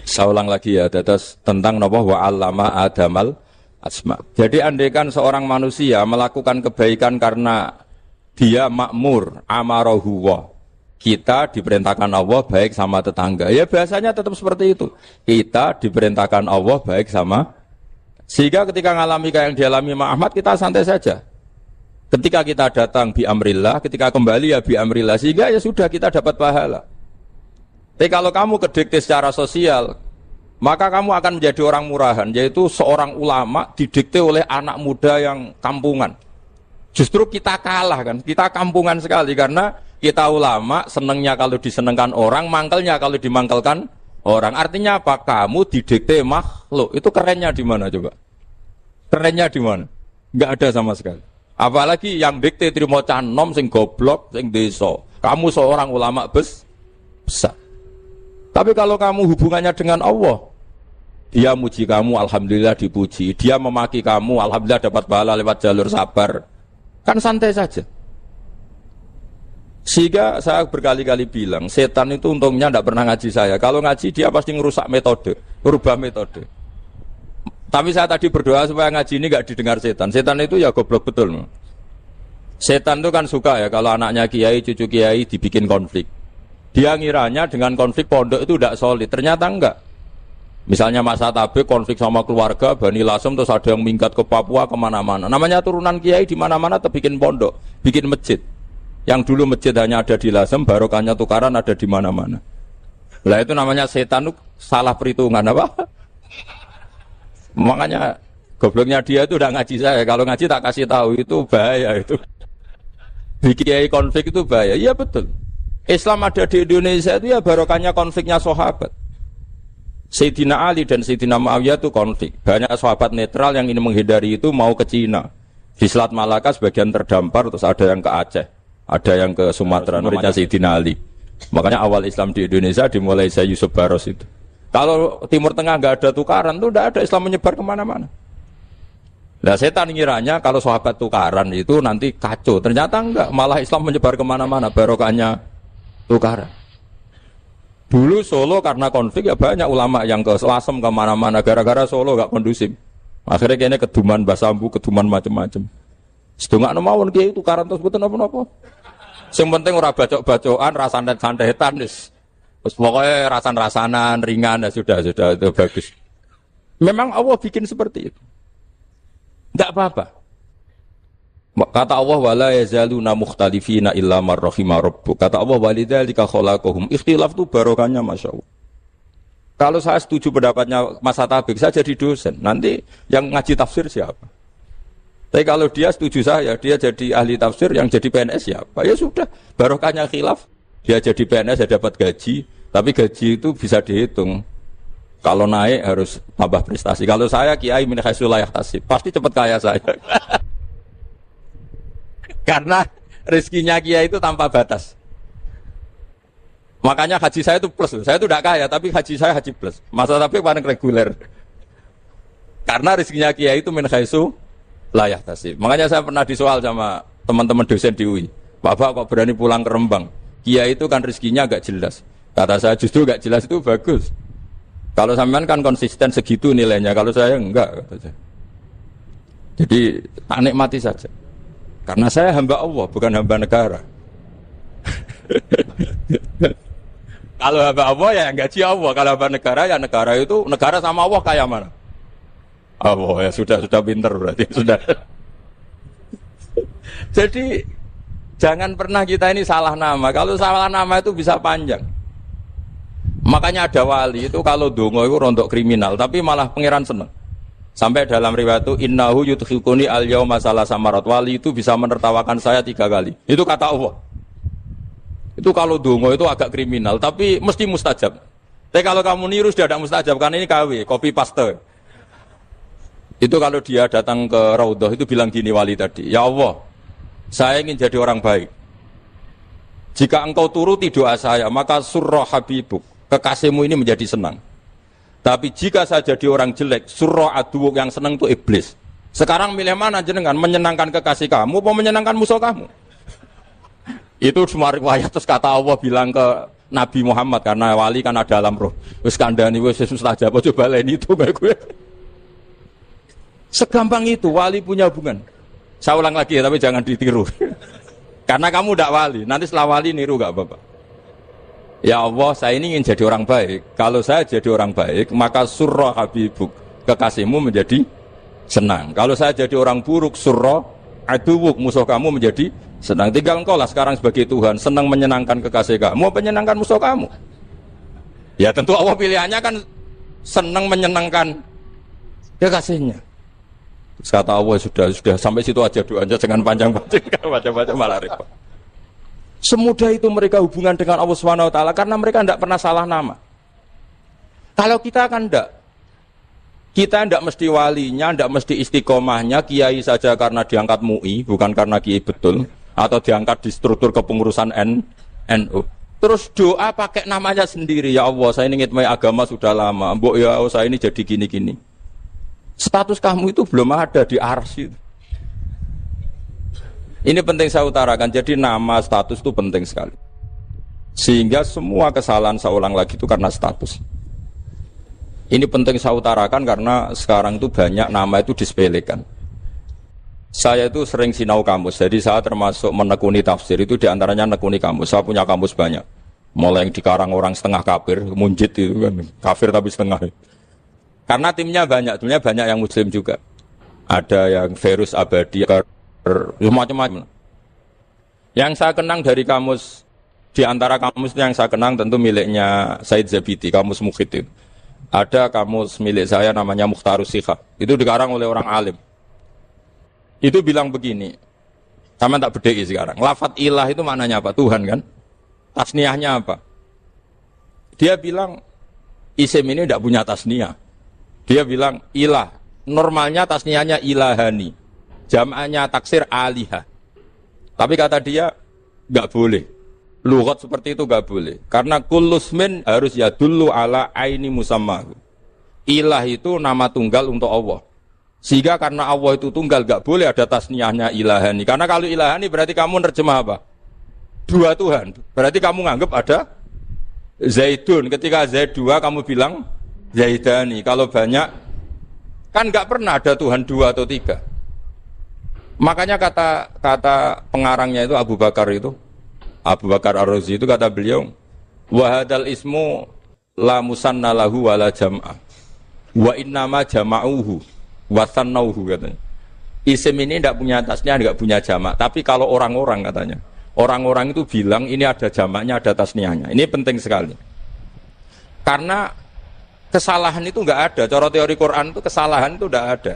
Saya ulang lagi ya, terus tentang napa wa 'allama adamal asma. Jadi andaikan seorang manusia melakukan kebaikan karena dia makmur, amarahu wa. Kita diperintahkan Allah baik sama tetangga. Ya biasanya tetap seperti itu. Kita diperintahkan Allah baik sama. Sehingga ketika ngalami kayak yang dialami Mak Ahmad, kita santai saja. Ketika kita datang bi amrillah, ketika kembali ya bi amrillah. Sehingga ya sudah kita dapat pahala. Tapi kalau kamu kedikte secara sosial, maka kamu akan menjadi orang murahan. Yaitu seorang ulama didikte oleh anak muda yang kampungan. Justru kita kalah kan. Kita kampungan sekali karena kita ulama senengnya kalau disenengkan orang, mangkelnya kalau dimangkelkan orang. Artinya apa? Kamu didikte makhluk. Itu kerennya di mana coba? Kerennya di mana? Enggak ada sama sekali. Apalagi yang dikte trimo canom sing goblok sing desa. Kamu seorang ulama besar. Tapi kalau kamu hubungannya dengan Allah, dia muji kamu, alhamdulillah dipuji. Dia memaki kamu, alhamdulillah dapat pahala lewat jalur sabar. Kan santai saja. Sehingga saya berkali-kali bilang, setan itu untungnya tidak pernah ngaji saya. Kalau ngaji dia pasti ngerusak metode, merubah metode. Tapi saya tadi berdoa supaya ngaji ini nggak didengar setan. Setan itu ya goblok betul. Setan itu kan suka ya kalau anaknya kiai, cucu kiai dibikin konflik. Dia ngiranya dengan konflik pondok itu tidak solid. Ternyata enggak. Misalnya Mas Atabe konflik sama keluarga, Bani Lasem, terus ada yang minggat ke Papua kemana-mana. Namanya turunan kiai di mana-mana terbikin pondok, bikin masjid. Yang dulu masjid hanya ada di Lasem, barokahnya tukaran ada di mana-mana. Lah itu namanya setan itu salah perhitungan apa? Makanya gobloknya dia itu udah ngaji saya. Kalau ngaji tak kasih tahu itu bahaya itu. Bikin konflik itu bahaya. Iya betul. Islam ada di Indonesia itu ya barokahnya konfliknya sahabat. Sayyidina Ali dan Sayyidina Muawiyah itu konflik. Banyak sahabat netral yang ini menghindari itu mau ke Cina. Di Selat Malaka sebagian terdampar, terus ada yang ke Aceh. Ada yang ke Sumatera, namanya Sayyidina Ali. Makanya awal Islam di Indonesia dimulai Syekh Yusuf Baros itu. Kalau Timur Tengah nggak ada tukaran, itu tidak ada Islam menyebar kemana-mana. Nah setan ngiranya kalau sahabat tukaran itu nanti kacau. Ternyata enggak, malah Islam menyebar kemana-mana, barokahnya tukaran. Dulu Solo karena konflik ya banyak ulama yang ke Lasem kemana-mana, gara-gara Solo nggak kondusif. Akhirnya kayaknya keduman basambu, keduman macam-macam. Sedungak mawon kiai tukaran terus betul apa-apa. Yang penting ora bacok-bacokan, rasan-santetan wis. Wis pokoke rasan-rasanan ringan ya sudah itu bagus. Memang Allah bikin seperti itu. Enggak apa-apa. Kata Allah wala yazaluna mukhtalifina illa man rahima rabbuk. Kata Allah walidzalika khalaqahum. Ikhtilaf itu barokahnya masyaallah. Kalau saya setuju pendapatnya Mas Atabik, saya jadi dosen. Nanti yang ngaji tafsir siapa? Tapi kalau dia setuju saya, dia jadi ahli tafsir, yang jadi PNS siapa? Ya sudah, barokahnya khilaf. Dia jadi PNS, dia dapat gaji. Tapi gaji itu bisa dihitung. Kalau naik harus tambah prestasi. Kalau saya kiai min haitsu la yahtasib, pasti cepat kaya saya. Karena rezekinya kiai itu tanpa batas. Makanya haji saya itu plus. Saya itu tidak kaya, tapi haji saya haji plus. Masa tapi paling reguler. Karena rezekinya kiai itu min haitsu la yahtasib. Makanya saya pernah disoal sama teman-teman dosen di UI. Bapak kok berani pulang ke Rembang? Kiai itu kan rezekinya agak jelas. Kata saya justru agak jelas itu bagus. Kalau sampean kan konsisten segitu nilainya, kalau saya enggak. Kata saya. Jadi tak nikmati saja. Karena saya hamba Allah, bukan hamba negara. Kalau hamba Allah ya yang gaji Allah. Kalau hamba negara ya negara itu, negara sama Allah kayak mana? Allah ya sudah pinter berarti sudah. Jadi jangan pernah kita ini salah nama. Kalau salah nama itu bisa panjang. Makanya ada wali itu kalau dongo itu rontok kriminal, tapi malah pangeran seneng. Sampai dalam riwayat itu innahu yudkhiluni al-yauma salasa marat. Wali itu bisa menertawakan saya 3 kali. Itu kata Allah. Itu kalau dongo itu agak kriminal, tapi mesti mustajab. Tapi kalau kamu niru sudah tidak mustajab, karena ini KW, copy paste. Itu kalau dia datang ke Raudhah itu bilang gini wali tadi, ya Allah, saya ingin jadi orang baik. Jika engkau turuti doa saya, maka surra habibuk, kekasihmu ini menjadi senang. Tapi jika saya jadi orang jelek, surra aduwuk, yang senang itu iblis. Sekarang milih mana jenengan? Menyenangkan kekasih kamu apa menyenangkan musuh kamu? Itu semua riwayat. Terus kata Allah bilang ke Nabi Muhammad, karena wali kan ada alam roh. Wis kandhani wis susah jawab, coba lain itu gak gue. Segampang itu wali punya hubungan. Saya ulang lagi ya, tapi jangan ditiru. Karena kamu tidak wali, nanti setelah wali niru gak apa-apa. Ya Allah, saya ini ingin jadi orang baik. Kalau saya jadi orang baik, maka surra habibuk, kekasihmu menjadi senang. Kalau saya jadi orang buruk, surra aduwuk, musuh kamu menjadi senang. Tinggal engkau lah sekarang sebagai Tuhan, senang menyenangkan kekasih kamu, menyenangkan musuh kamu. Ya tentu Allah pilihannya kan senang menyenangkan kekasihnya. Terus kata Allah, sudah sampai situ aja doanya, jangan panjang-panjang, baca-baca malah repot. Semudah itu mereka hubungan dengan Allah Subhanahu wa taala karena mereka tidak pernah salah nama. Kalau kita kan tidak. Kita tidak mesti walinya, tidak mesti istiqomahnya, kiai saja karena diangkat MUI, bukan karena kiai betul, atau diangkat di struktur kepengurusan NU. Terus doa pakai namanya sendiri, ya Allah, saya ini ngitmai agama sudah lama, mbok ya Allah, saya ini jadi gini-gini. Status kamu itu belum ada di arsy. Ini penting saya utarakan, jadi nama status itu penting sekali. Sehingga semua kesalahan saya ulang lagi itu karena status. Ini penting saya utarakan karena sekarang itu banyak nama itu disepelekan. Saya itu sering sinau kamus, jadi saya termasuk menekuni tafsir itu diantaranya menekuni kamus. Saya punya kamus banyak, mulai yang dikarang orang setengah kafir, munjid itu kan, kafir tapi setengah. Karena timnya banyak yang muslim juga. Ada yang Virus Abadi, macam-macam. Yang saya kenang dari kamus, di antara kamus yang saya kenang tentu miliknya Said Zabidi, kamus Mukhid itu. Ada kamus milik saya namanya Mukhtarus Sikhah, itu dikarang oleh orang alim. Itu bilang begini, sama tak bedai sekarang, lafadz ilah itu maknanya apa? Tuhan kan? Tasniahnya apa? Dia bilang isim ini tidak punya tasniah. Dia bilang ilah, normalnya tasniahnya ilahani, jam'anya taksir alihah. Tapi kata dia nggak boleh. Lughat seperti itu nggak boleh. Karena kullusmin harus yadullu ala aini musammahu. Ilah itu nama tunggal untuk Allah. Sehingga karena Allah itu tunggal nggak boleh ada tasniahnya ilahani. Karena kalau ilahani berarti kamu nerjemah apa? Dua Tuhan. Berarti kamu nganggap ada Zaidun. Ketika Zaid dua kamu bilang Zaidani. Kalau banyak kan nggak pernah ada Tuhan dua atau tiga. Makanya kata pengarangnya itu Abu Bakar Ar-Razi itu kata beliau, wahadal ismu la musanna lahu wala jam'ah wa innama jama'uhu wa sannauhu katanya. Isim ini tidak punya tasniah, tidak punya jamak. Tapi kalau orang-orang katanya, orang-orang itu bilang ini ada jamaknya, ada tasniahnya. Ini penting sekali. Karena kesalahan itu enggak ada. Cara teori Quran itu kesalahan itu enggak ada.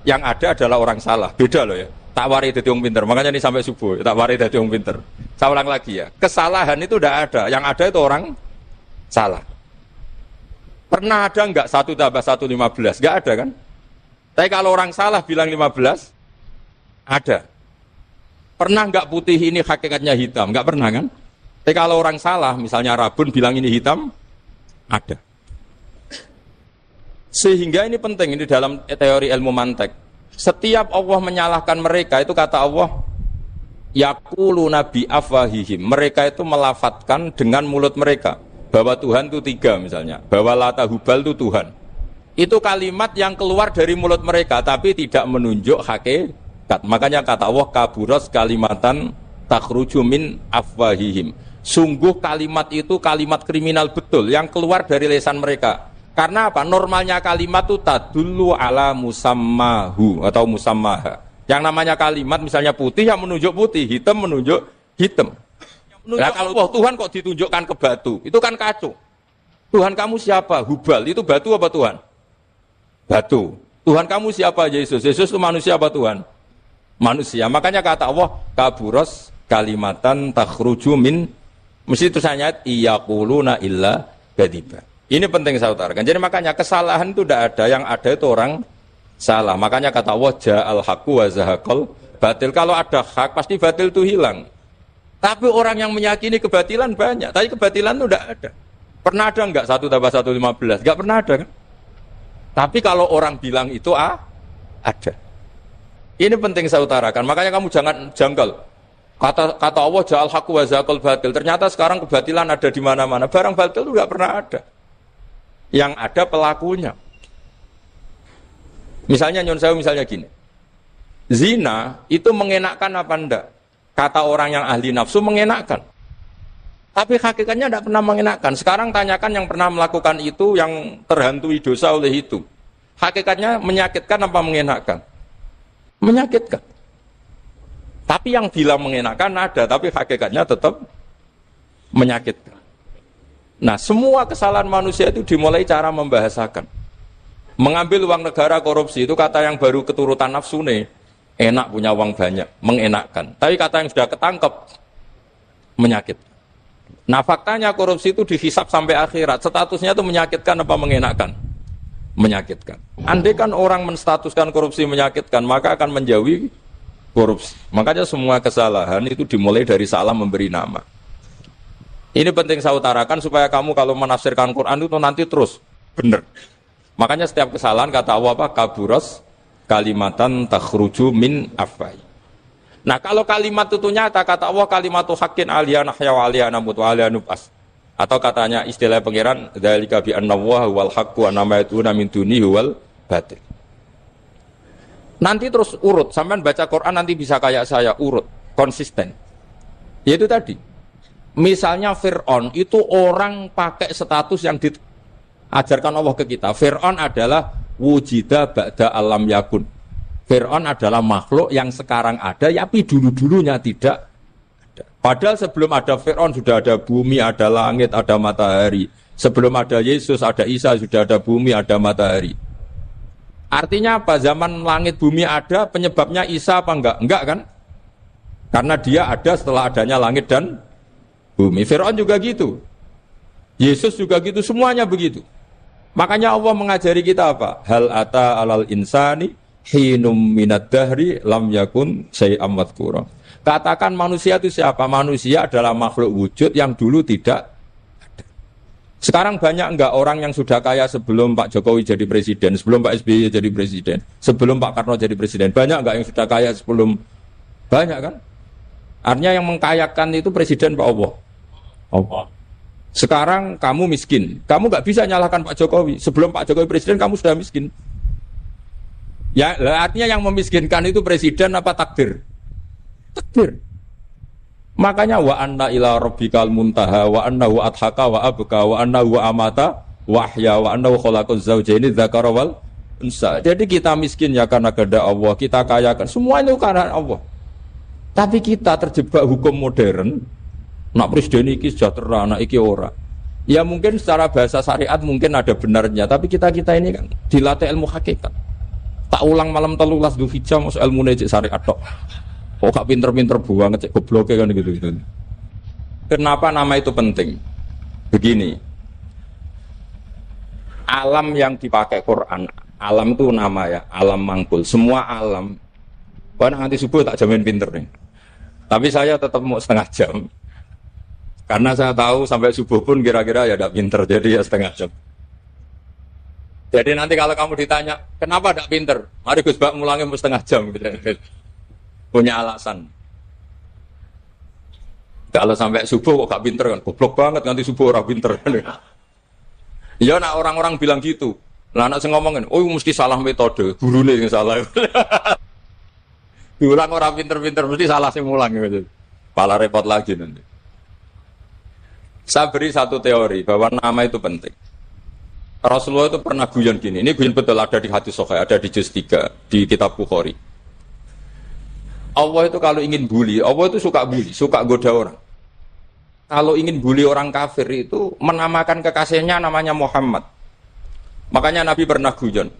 Yang ada adalah orang salah. Beda loh ya. Tak wari dadi wong pinter. Makanya ini sampai subuh, tak wari dadi wong pinter. Saya ulang lagi ya. Kesalahan itu enggak ada. Yang ada itu orang salah. Pernah ada enggak 1 tambah 1 15? Enggak ada kan? Tapi kalau orang salah bilang 15, ada. Pernah enggak putih ini hakikatnya hitam? Enggak pernah kan? Tapi kalau orang salah, misalnya Rabun bilang ini hitam, ada. Sehingga ini penting, ini dalam teori ilmu mantek. Setiap Allah menyalahkan mereka, itu kata Allah, yaqulu nabi afwahihim. Mereka itu melafatkan dengan mulut mereka bahwa Tuhan itu 3 misalnya, bahwa Lata Hubal itu Tuhan. Itu kalimat yang keluar dari mulut mereka tapi tidak menunjuk hakikat. Makanya kata Allah, kaburas kalimatan takhruju min afwahihim. Sungguh kalimat itu kalimat kriminal betul yang keluar dari lisan mereka. Karena apa? Normalnya kalimat itu tadullu ala musammahu atau musammaha. Yang namanya kalimat misalnya putih yang menunjuk putih, hitam menunjuk hitam. Nah, kalau Tuhan kok ditunjukkan ke batu, itu kan kacau. Tuhan kamu siapa? Hubal, itu batu apa Tuhan? Batu. Tuhan kamu siapa? Yesus. Yesus itu manusia apa Tuhan? Manusia. Makanya kata Allah, kaburos kalimatan takhruju min, mesti tulisannya iyaquluna illa kadiba. Ini penting saya utarakan. Jadi makanya kesalahan itu tidak ada, yang ada itu orang salah. Makanya kata Allah, ja'al haqqu wa zahaqal batil. Kalau ada hak pasti batil itu hilang. Tapi orang yang meyakini kebatilan banyak, tapi kebatilan itu tidak ada. Pernah ada enggak 1 tambah 1 15? Enggak pernah ada kan? Tapi kalau orang bilang itu ada. Ini penting saya utarakan. Makanya kamu jangan janggal. Kata Allah ja'al haqqu wa zaqal batil. Ternyata sekarang kebatilan ada di mana-mana. Barang batil itu enggak pernah ada. Yang ada pelakunya. Misalnya nyon saya misalnya gini. Zina itu mengenakkan apa enggak? Kata orang yang ahli nafsu mengenakkan. Tapi hakikatnya tidak pernah mengenakkan. Sekarang tanyakan yang pernah melakukan itu, yang terhantui dosa oleh itu. Hakikatnya menyakitkan apa mengenakkan? Menyakitkan. Tapi yang bilang mengenakkan ada, tapi hakikatnya tetap menyakitkan. Nah, semua kesalahan manusia itu dimulai cara membahasakan. Mengambil uang negara korupsi itu kata yang baru keturutan nafsu nih. Enak punya uang banyak, mengenakkan. Tapi kata yang sudah ketangkep, menyakitkan. Nah faktanya korupsi itu dihisap sampai akhirat. Statusnya itu menyakitkan apa mengenakkan? Menyakitkan. Andai kan orang menstatuskan korupsi menyakitkan, maka akan menjauhi korupsi. Makanya semua kesalahan itu dimulai dari salah memberi nama. Ini penting saya utarakan supaya kamu kalau menafsirkan Quran itu nanti terus benar. Makanya setiap kesalahan kata Allah apa? Kaburos kalimatan takhruju min afwai. Nah kalau kalimat itu nyata kata Allah kalimatu haqqin aliyana nahya wa aliyana mut wa aliyana nubas. Atau katanya istilah pangeran dzalika bi anna wal haqqu wa nama yatuna min dunihi wal batil. Nanti terus urut, sampean baca Quran nanti bisa kayak saya urut, konsisten. Yaitu tadi. Misalnya Fir'aun itu orang pakai status yang diajarkan Allah ke kita. Fir'aun adalah wujida ba'da alam yakun. Fir'aun adalah makhluk yang sekarang ada, tapi dulu-dulunya tidak ada. Padahal sebelum ada Fir'aun sudah ada bumi, ada langit, ada matahari. Sebelum ada Yesus, ada Isa, sudah ada bumi, ada matahari. Artinya apa? Zaman langit bumi ada, penyebabnya Isa apa enggak? Enggak kan? Karena dia ada setelah adanya langit dan bumi. Fir'aun juga gitu. Yesus juga gitu, semuanya begitu. Makanya Allah mengajari kita apa? Hal ata alal insani hinum minad dahri lam yakun syai'am madhkura. Katakan manusia itu siapa? Manusia adalah makhluk wujud yang dulu tidak ada. Sekarang banyak enggak orang yang sudah kaya sebelum Pak Jokowi jadi presiden, sebelum Pak SBY jadi presiden, sebelum Pak Karno jadi presiden? Banyak enggak yang sudah kaya sebelum? Banyak kan? Artinya yang mengkayakan itu presiden Pak Allah. Allah. Sekarang kamu miskin, kamu nggak bisa nyalahkan Pak Jokowi. Sebelum Pak Jokowi presiden kamu sudah miskin. Ya, artinya yang memiskinkan itu presiden apa takdir? Takdir. Makanya wa anna ila rabbikal muntaha wa annahu adhaka wa abka wa annahu amata wa ahya wa annahu khalaqaz zawjaini dzakara wal unsa. Jadi kita miskin ya karena kehendak Allah, kita kaya kan semua itu karena Allah. Tapi kita terjebak hukum modern. Nak presiden iki sejahtera, nak iki ora. Ya mungkin secara bahasa syariat mungkin ada benarnya, tapi kita ini kan dilatih ilmu hakikat. Tak ulang malam 13 Dzulhijjah masuk ilmu cek syariat tok. Kok gak pinter-pinter buang cek gobloke kan gitu. Kenapa nama itu penting? Begini. Alam yang dipakai Quran, alam itu nama ya, alam mangkul. Semua alam. Wah nanti subuh tak jamin pinter nih. Tapi saya tetap mau setengah jam. Karena saya tahu sampai subuh pun kira-kira ya tidak pinter, jadi ya setengah jam. Jadi nanti kalau kamu ditanya, kenapa tidak pinter? Mari Gus Bak mulangnya mau setengah jam. Gitu. Punya alasan. Kalau sampai subuh kok gak pinter kan? Goblok banget nanti subuh orang pinter. Ya nak orang-orang bilang gitu. Lah anak saya ngomongin, oh mesti salah metode, gurunya yang salah. Diulang orang pinter-pinter, mesti salah sih mulang. Gitu. Pala repot lagi nanti. Saya beri satu teori bahwa nama itu penting. Rasulullah itu pernah guyon gini. Ini guyon betul ada di hadis Sahih, ada di juz 3 di kitab Bukhari. Allah itu kalau ingin bully, Allah itu suka bully, suka goda orang. Kalau ingin bully orang kafir itu menamakan kekasihnya namanya Muhammad. Makanya Nabi pernah guyon.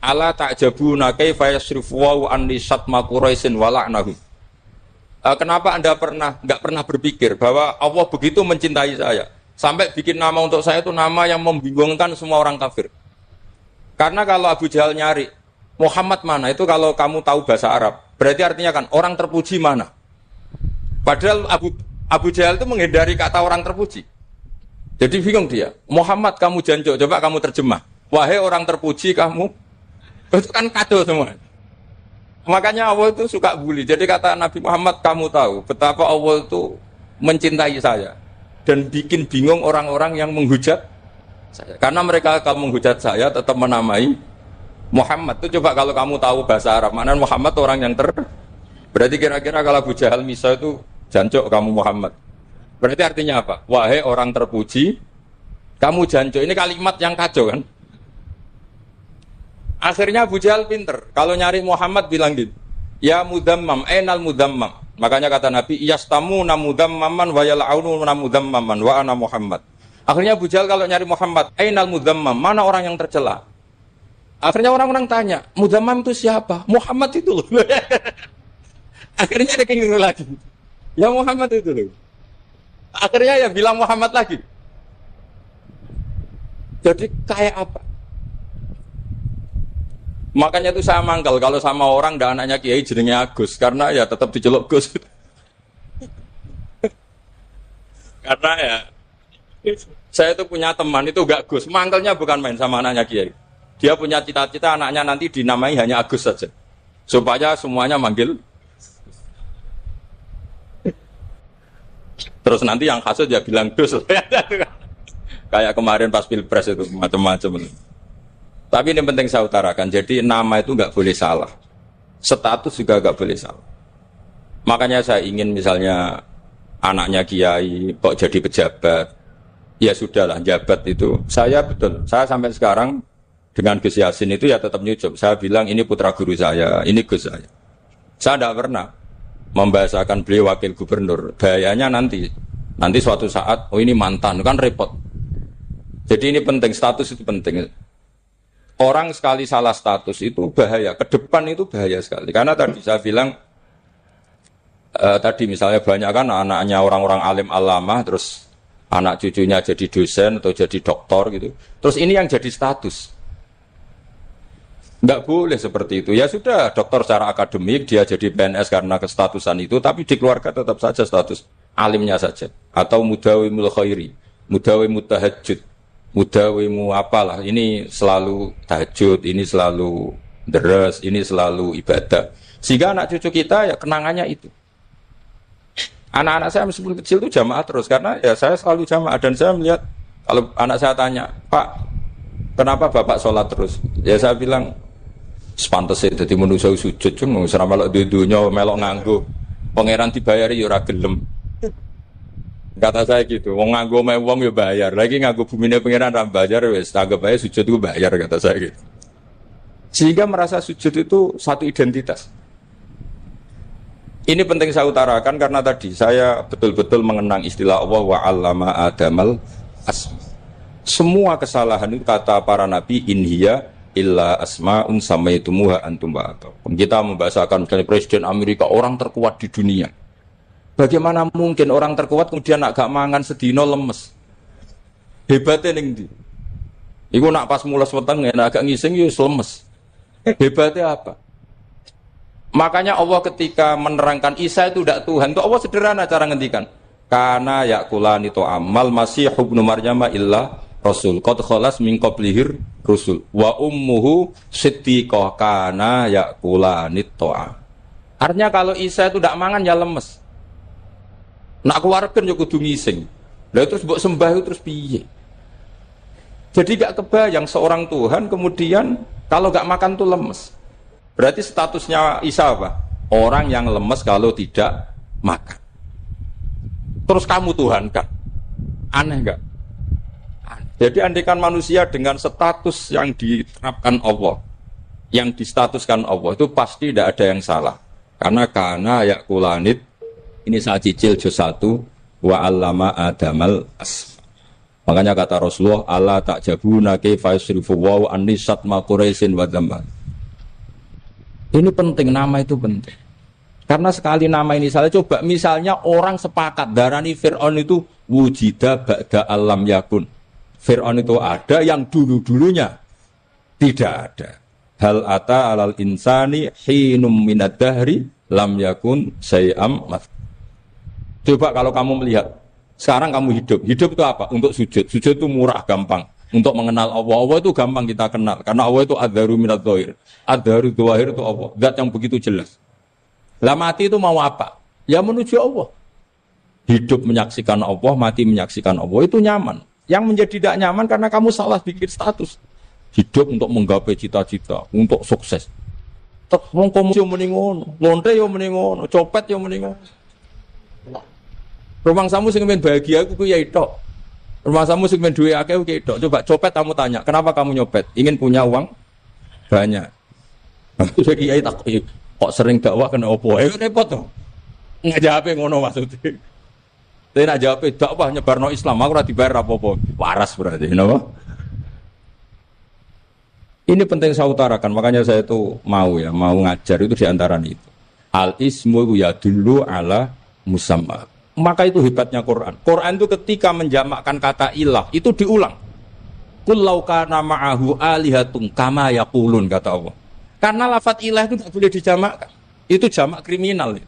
Ala ta'jabuna kaifa yasrifu wa anni satma quraisin wa la'nahu. Kenapa Anda nggak pernah berpikir bahwa Allah begitu mencintai saya sampai bikin nama untuk saya itu nama yang membingungkan semua orang kafir? Karena kalau Abu Jahal nyari Muhammad mana itu kalau kamu tahu bahasa Arab berarti artinya kan orang terpuji mana? Padahal Abu Jahal itu menghindari kata orang terpuji. Jadi bingung dia. Muhammad kamu jancuk, coba kamu terjemah. Wahai orang terpuji kamu, itu kan kado semua. Makanya Allah itu suka bully. Jadi kata Nabi Muhammad, kamu tahu betapa Allah itu mencintai saya dan bikin bingung orang-orang yang menghujat saya. Karena mereka kalau menghujat saya tetap menamai Muhammad. Itu coba kalau kamu tahu bahasa Arab, mana Muhammad orang yang berarti kira-kira kalau Abu Jahal Misa itu jancuk kamu Muhammad. Berarti artinya apa? Wahai orang terpuji, kamu jancuk. Ini kalimat yang kacau kan? Akhirnya Abu Jahal pinter. Kalau nyari Muhammad bilang gitu. Ya mudammam, enal mudammam. Makanya kata Nabi, yastamu namudammaman wa yal'aunu namudammaman wa ana Muhammad. Akhirnya Abu Jahal kalau nyari Muhammad, enal mudammam, mana orang yang tercela? Akhirnya orang-orang tanya, mudammam itu siapa? Muhammad itu loh. Akhirnya dia keliru lagi. Ya Muhammad itu loh. Akhirnya ya bilang Muhammad lagi. Jadi kayak apa? Makanya itu saya mangkal kalau sama orang dan anaknya Kiai jenenge Agus karena ya tetap diceluk Gus. Karena ya saya itu punya teman itu gak Gus, mangkalnya bukan main sama anaknya Kiai. Dia punya cita-cita anaknya nanti dinamai hanya Agus saja. Supaya semuanya manggil. Terus nanti yang hasut ya bilang Gus. Kayak kemarin pas Pilpres itu macam-macam. Tapi ini penting saya utarakan, jadi nama itu nggak boleh salah, status juga nggak boleh salah. Makanya saya ingin misalnya anaknya Kiai kok jadi pejabat, ya sudahlah jabat itu. Saya betul, saya sampai sekarang dengan Gus Yasin itu ya tetap nyucup. Saya bilang ini putra guru saya, ini Gus saya. Saya tidak pernah membahasakan beliau wakil gubernur. Bahayanya nanti suatu saat, oh ini mantan, kan repot. Jadi ini penting, status itu penting. Orang sekali salah status itu bahaya, ke depan itu bahaya sekali. Karena tadi saya bilang, tadi misalnya banyak kan anaknya orang-orang alim alamah, terus anak cucunya jadi dosen atau jadi doktor gitu. Terus ini yang jadi status. Nggak boleh seperti itu. Ya sudah, dokter secara akademik, dia jadi PNS karena kestatusan itu, tapi di keluarga tetap saja status alimnya saja. Atau mudawimul khairi, mudawimul tahajud. Mudawimu apalah, ini selalu tahajud, ini selalu deres, ini selalu ibadah. Sehingga anak cucu kita ya kenangannya itu. Anak-anak saya meskipun kecil itu jamaah terus, karena ya saya selalu jamaah. Dan saya melihat, kalau anak saya tanya, Pak, kenapa Bapak sholat terus? Ya saya bilang, sepantasnya jadi manusia sujud, cuma selama melok dudunya, melok nganggo. Pangeran dibayari ya ora gelem. Kata saya gitu, wong nganggo wong ya bayar. Lagi nganggo bumine pangeran ra bayar wis anggap ae sujud itu bayar kata saya gitu. Sehingga merasa sujud itu satu identitas. Ini penting saya utarakan karena tadi saya betul-betul mengenang istilah Allah wa 'allama Adamal asma. Semua kesalahan itu kata para nabi in hiya illa asma'un samaitumuha antum ba'atum. Kita membahasakan misalnya Presiden Amerika orang terkuat di dunia. Bagaimana mungkin orang terkuat kemudian nak gak mangan sedino lemes? Hebatnya ning ndi? Iku nak pas mules weteng enak agak ngising ya lemes. Hebatnya apa? Makanya Allah ketika menerangkan Isa itu tidak Tuhan, itu Allah sederhana cara ngendikan. Kana yakulani to amal masih ibnu Maryam illa rasul. Qad khalas min qablihir rusul. Wa ummuhu siddiqah kana yakulani to'a. Artinya kalau Isa itu tidak mangan ya lemes. Nak keluarkan ya kudu ngising. Lah terus mbok sembah terus piye? Jadi gak kebayang seorang Tuhan kemudian kalau gak makan tuh lemes. Berarti statusnya Isa apa? Orang yang lemes kalau tidak makan. Terus kamu Tuhan kan? Aneh gak? Aneh. Jadi andaikan manusia dengan status yang diterapkan Allah, yang distatuskan Allah itu pasti tidak ada yang salah. Karena yakulanit. Ini saya cicil juz 1 wa 'allama Adamal asma. Makanya kata Rasulullah, Allah tak jabuna kaifa yusrifu wa annisat ma quraisin wa dzamma. Ini penting, nama itu penting. Karena sekali nama ini salah, coba misalnya orang sepakat darani Fir'aun itu wujida ba'da alam yakun. Fir'aun itu ada yang dulu-dulunya tidak ada. Hal ata alal insani hinum minad dahri lam yakun say'am mat. Coba kalau kamu melihat, sekarang kamu hidup itu apa? Untuk sujud. Sujud itu murah, gampang. untuk mengenal Allah. Allah itu gampang kita kenal karena Allah itu adzaru minadz dzahir. Adzaru dzahir itu Allah, zat yang begitu jelas. Lah mati itu mau apa? Ya menuju Allah. Hidup menyaksikan Allah, mati menyaksikan Allah itu nyaman. Yang menjadi tidak nyaman karena kamu salah bikin status. Hidup untuk menggapai cita-cita, untuk sukses. Tek wong komo yo muni ngono, lonte yo muni ngono, copet yo muni ngono. Rumangsamu sing men bahagia aku ku ya tok. Rumangsamu sing men duwe akeh ku tok. Coba copet kamu tanya, kenapa kamu nyopet? Ingin punya uang banyak. Terus kiai tak kok sering dakwah kena opo? Repot to. Ngajape ngono maksudnya. Tapi nak jawab dakwah nyebarno Islam, aku ora dibayar apa-apa. Waras berarti, kenapa? Ini penting saya utarakan, makanya saya itu mau ngajar itu diantara itu. Al ismu ya dulu ala musamma. Maka itu hebatnya Quran. Quran itu ketika menjamakkan kata ilah itu diulang. Qul law kana ma'ahu alihatun kama yaqulun kata Allah. Karena lafaz ilah itu tidak boleh dijamakkan. Itu jamak kriminal.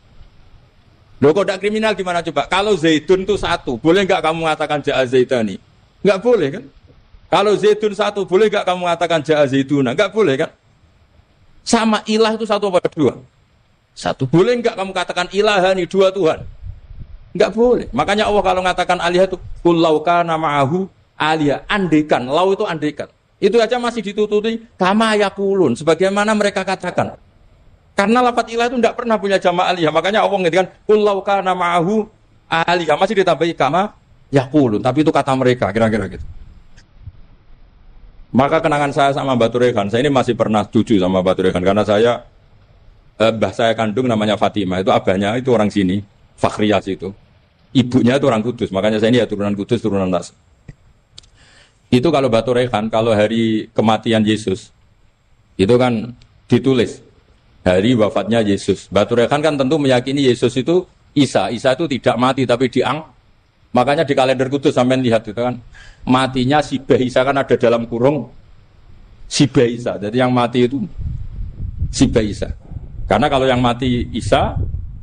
Loh kok tidak kriminal gimana coba? Kalau zaitun itu satu, boleh enggak kamu mengatakan ja'a zaitani? Enggak boleh kan? Kalau zaitun satu, boleh enggak kamu mengatakan ja'a zaituna? Enggak boleh kan? Sama ilah itu satu apa dua? Satu. Boleh enggak kamu katakan ilahani dua Tuhan? Enggak boleh. Makanya Allah kalau mengatakan alihah itu qul law kana ma'ahu alihah, andekan, lau itu andekan. Itu aja masih ditututi kama yaqulun, sebagaimana mereka katakan. Karena lafaz ilah itu tidak pernah punya jama' alihah. Makanya Allah mengatakan qul law kana ma'ahu alihah, masih ditambahi kama yaqulun, tapi itu kata mereka kira-kira gitu. Maka kenangan saya sama Mbak Turehan, saya ini masih pernah cucu sama Mbak Turehan karena saya mbah saya kandung namanya Fatimah, itu abahnya itu orang sini, Fakhriyas itu. Ibunya itu orang Kudus, makanya saya ini ya turunan Kudus, turunan Tas. Itu kalau Batu Rehan, kalau hari kematian Yesus, itu kan ditulis hari wafatnya Yesus. Batu Rehan kan tentu meyakini Yesus itu Isa itu tidak mati tapi makanya di kalender Kudus sampai lihat itu kan, matinya Sibah Isa kan ada dalam kurung Sibah Isa. Jadi yang mati itu Sibah Isa. Karena kalau yang mati Isa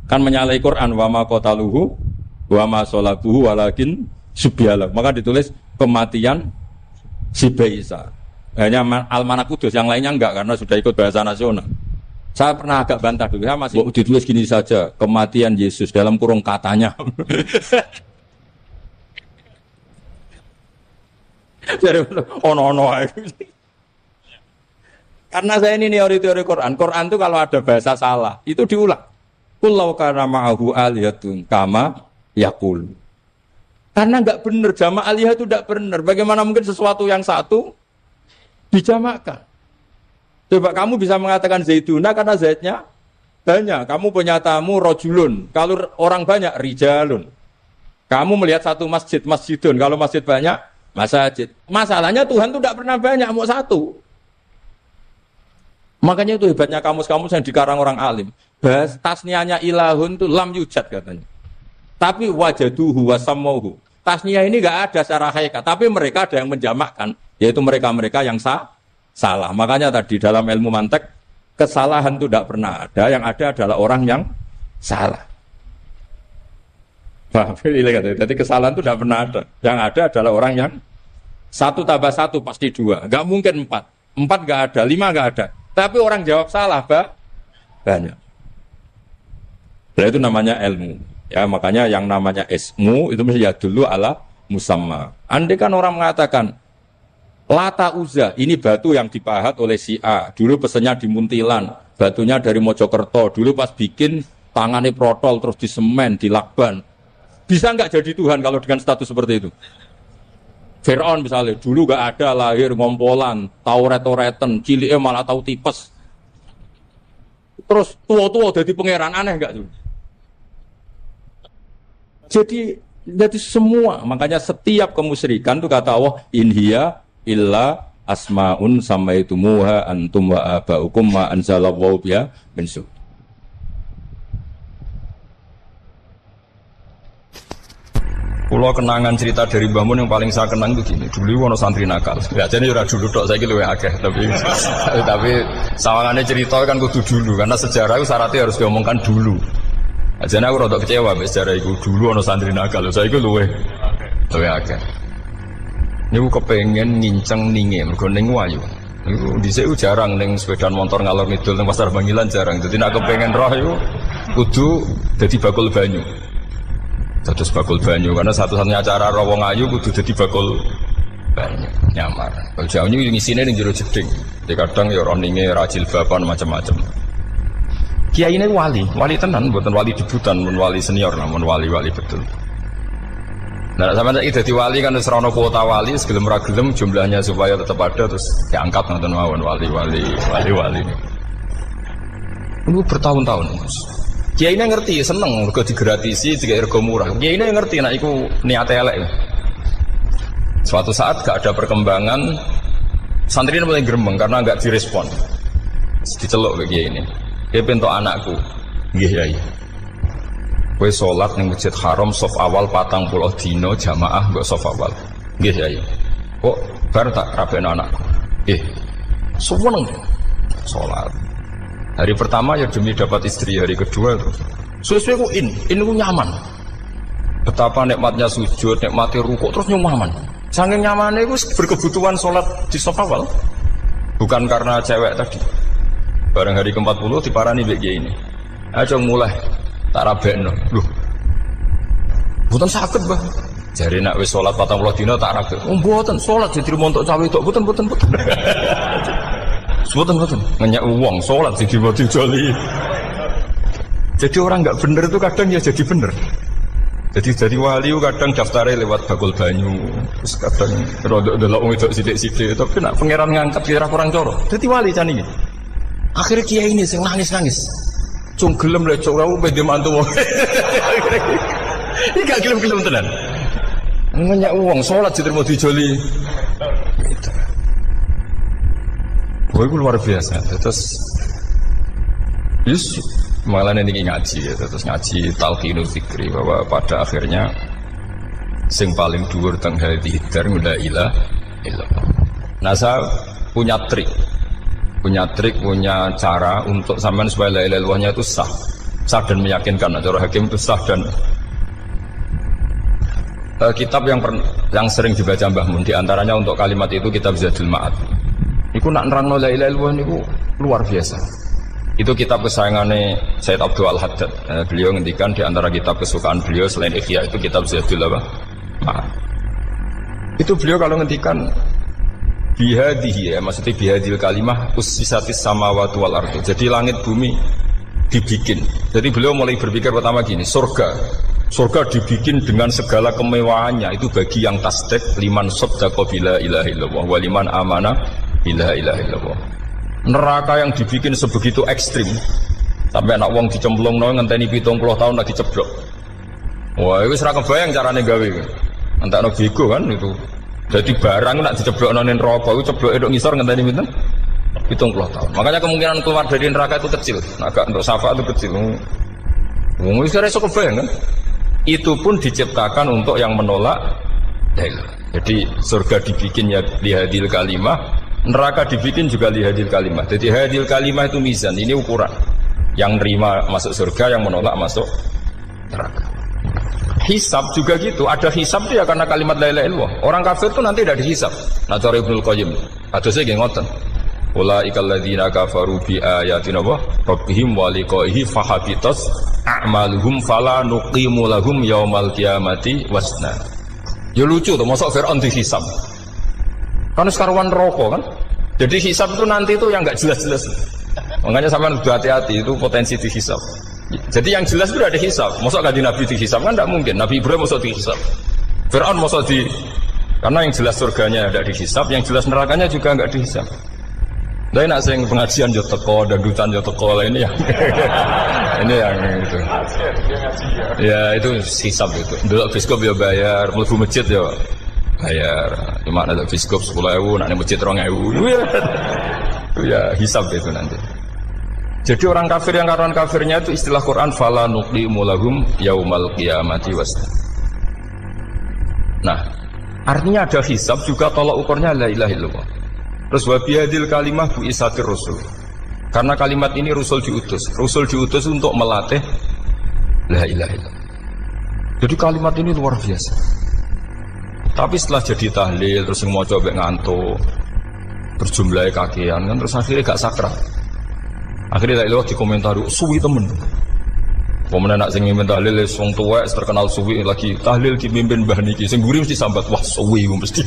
kan menyalahi Quran wa ma qataluhu wa ma salabuhu walakin subyalah. Maka ditulis kematian Sibah Isa. Hanya Almanak Kudus, yang lainnya enggak karena sudah ikut bahasa nasional. Saya pernah agak bantah dulu, saya masih ditulis gini saja, kematian Yesus dalam kurung katanya. Jadi ono. Karena saya ini teori Quran. Quran itu kalau ada bahasa salah, itu diulang. Qul law kana ma'ahu alihatun kama yaqul. Karena enggak benar, jama' alihah itu enggak benar. Bagaimana mungkin sesuatu yang satu dijamakkan? Coba kamu bisa mengatakan zaituna karena zaitnya banyak. Kamu punya tamu rojulun. Kalau orang banyak rijalun. Kamu melihat satu masjid, masjidun. Kalau masjid banyak, masjid. Masalahnya Tuhan itu tidak pernah banyak, mau satu. Makanya itu hebatnya kamus-kamus yang dikarang orang alim. Bahas tasniahnya ilahun itu lam yujad katanya. Tapi wajaduhu wasammuhu. Tasniah ini enggak ada secara hakikat, tapi mereka ada yang menjamakkan, yaitu mereka-mereka yang salah. Makanya tadi dalam ilmu mantek, kesalahan itu tidak pernah ada, yang ada adalah orang yang salah. Jadi kesalahan itu tidak pernah ada. Yang ada adalah orang yang satu tambah satu pasti dua. Enggak mungkin empat. Empat enggak ada, lima enggak ada. Tapi orang jawab salah, banyak. Nah, itu namanya ilmu. Ya, makanya yang namanya ismu itu mesti ya dulu ala musamma. Andai kan orang mengatakan Lata Uzza, ini batu yang dipahat oleh si A. Dulu pesennya di Muntilan, batunya dari Mojokerto. Dulu pas bikin tangannya protol terus di semen, di lakban. Bisa nggak jadi Tuhan kalau dengan status seperti itu? Fir'aun misalnya, dulu nggak ada, lahir ngompolan, tahu retoretan, ciliknya malah tahu tipes. Terus tua-tua jadi pangeran, aneh nggak tuh? Jadi semua, makanya setiap kemusyrikan itu kata Allah, inhiya illa asmaun samaitumuha antum wa abaukum ma anzalallahu biha min sultan. Pulau kenangan cerita dari Mbah Mun yang paling saya kenang itu gini. Dulu ono santri nakal. Biasanya ora dulu tok, saiki luwih akeh, tapi sawangane cerita kan kudu dulu karena sejarah itu syaratnya harus diomongkan dulu. Ajane aku rada kecewa mek sejarah iku, dulu ono santri nakal, saiki luwih akeh. Niku kepengen nginceng ninge mergo ning wayu. Niku dhisik jarang ning sepeda motor ngalor ngidul ning Pasar Bangilan jarang. Dadi nek kepengen roh iku kudu dadi bakul banyu. Terus bakul banyu karena satu-satunya cara roh wong ayu kudu dadi bakul banyu nyamar. Kalau jauh ini ngisine ning jero jeding. Jadi kadang ya roh ninge rajil bapan macam-macam. Kiai ini wali tenan, bukan wali debutan, bukan wali senior, namun wali betul. Nah, sama saya jadi wali kan serono kuota wali, segelem ragelem jumlahnya supaya tetap ada terus diangkat nonton mawon wali. Ini bertahun-tahun. Kiai ini ngerti, seneng mergo digratisi, juga ergo murah. Kiai ini ngerti, nak iku niat elek. Suatu saat gak ada perkembangan, santri ini mulai gremeng karena gak direspon. Diceluk ke kiai ini. Dia pentok anakku, nggih yai. Kowe salat ning Masjid Haram saf awal 40 dina jamaah mbok saf awal. Nggih yai. Kok bar tak rabekno anakku. Nggih. Seneng salat. Hari pertama ya demi dapat istri, hari kedua terus. Suwe-suwe ku ku nyaman. Betapa nikmatnya sujud, nikmati rukuk terus nyaman. Saking nyamannya itu berkebutuhan salat di saf awal. Bukan karena cewek tadi. Bareng hari ke-40 diparani mbek kiai ini. Aja mulai tak rabekno. Lho. Mboten saged, Mbah. Jare nek wis salat 40 dina tak rabek. Oh, mboten salat jadi montok cawe tok. Mboten. Mboten. Ngenyak wong salat jadi dijoli. Jadi orang enggak bener itu kadang ya jadi bener. Jadi wali kadang daftarnya lewat bakul banyu. Terus kadang rodok delok wong wedok sithik-sithik, tapi nek pangeran ngangkat kira kurang coro. Dadi wali jane iki. Akhirnya kiai ini sing nangis. Cung gelem lek cok aku pede mantu wong. Iki gak gelem tenan. Ngenyak wong salat diterima dijoli. Gitu. Wah, itu luar biasa. Terus malah ini ngaji ya. Terus ngaji talqinul fikri bahwa pada akhirnya sing paling dhuwur teng hati dar la ilaha illallah. Nah, saya punya trik, punya cara untuk sampean supaya la ilaha illallahnya itu sah dan meyakinkan. Cara hakim itu sah dan kitab yang sering dibaca Mbah Mun diantaranya untuk kalimat itu kitab Zadul Ma'ad. Iku nak nerangno la ilaha illallah niku luar biasa. Itu kitab kesayangannya Sayyid Abdul Al-Haddad. Beliau ngendikan di antara kitab kesukaan beliau selain Ihya itu kitab Zadul Ma'ad. Itu beliau kalau ngendikan bihadihi, maksudnya bihadil kalimah ussisatis samawati wal ardu. Jadi langit bumi dibikin. Jadi beliau mulai berpikir pertama gini, surga dibikin dengan segala kemewahannya. Itu bagi yang tasdik liman saddaqa bila ilaha illallah wa liman amana bila ilaha illallah. Neraka yang dibikin sebegitu ekstrim sampai anak wong dicemplungno ngenteni 70 tahun lagi ceblok. Wah, itu ora kebayang carane gawe. Entakno bego kan itu. Jadi barang nak diceblokno ning neraka iku cebloke tok ngisor ngenteni pinten? 70 tahun. Makanya kemungkinan keluar dari neraka itu kecil. Agak untuk syafaat itu kecil. Wong wis ora iso kebayang kan? Itu pun diciptakan untuk yang menolak dalil. Jadi surga dibikin ya lihadil kalimah, neraka dibikin juga lihadil kalimah. Jadi hadil kalimah itu mizan, ini ukuran. Yang nerima masuk surga, yang menolak masuk neraka. Hisab juga gitu, ada hisab itu ya karena kalimat la ilaha illallah. Orang kafir itu nanti tidak dihisab. Nah, cara Ibnul Qayyim, hadisnya nggih ngoten. Ulaikal ladzina kafaru bi ayatina rabbihim wa liqaihi fahabitas a'maluhum fala nuqimu lahum yaumal qiyamati wasna. Ya lucu tuh, masa Fir'aun dihisab. Kan sekaruan rokok kan. Jadi hisab itu nanti itu yang enggak jelas-jelas. Makanya sampean harus hati-hati, itu potensi dihisab. Jadi yang jelas itu ada hisab. Masa kanjeng Nabi dihisab kan tidak mungkin. Nabi Ibrahim masa dihisab. Fir'aun masa di, karena yang jelas surganya tidak dihisab, yang jelas nerakanya juga enggak dihisab. Tapi nak sing pengajian yo teko, dangdutan yo teko lah ini yang ini yang itu. Ya itu hisab itu. Dulu biskop yo bayar, mlebu masjid yo bayar. Cuma ada biskop 10.000, nak masjid 2.000. Itu ya hisab itu nanti. Jadi orang kafir yang karuan kafirnya itu istilah Quran fala nuqimu lahum yaumal qiyamati wasna. Nah, artinya ada hisab juga tolak ukurnya la ilaha illallah. Terus wabihadil kalimah bu isatir rasul. Karena kalimat ini rasul diutus untuk melatih la ilaha illallah. Jadi kalimat ini luar biasa. Tapi setelah jadi tahlil terus yang mau coba ngantuk, terus jumlahnya kakean kan, terus akhirnya gak sakral. Akhirnya lewat di komentar suwi temen. Pemenang nak sing mimpin tahlil wong tuwek terkenal suwi lagi tahlil dipimpin Mbah niki sing mburi mesti sambat wah suwi mesti.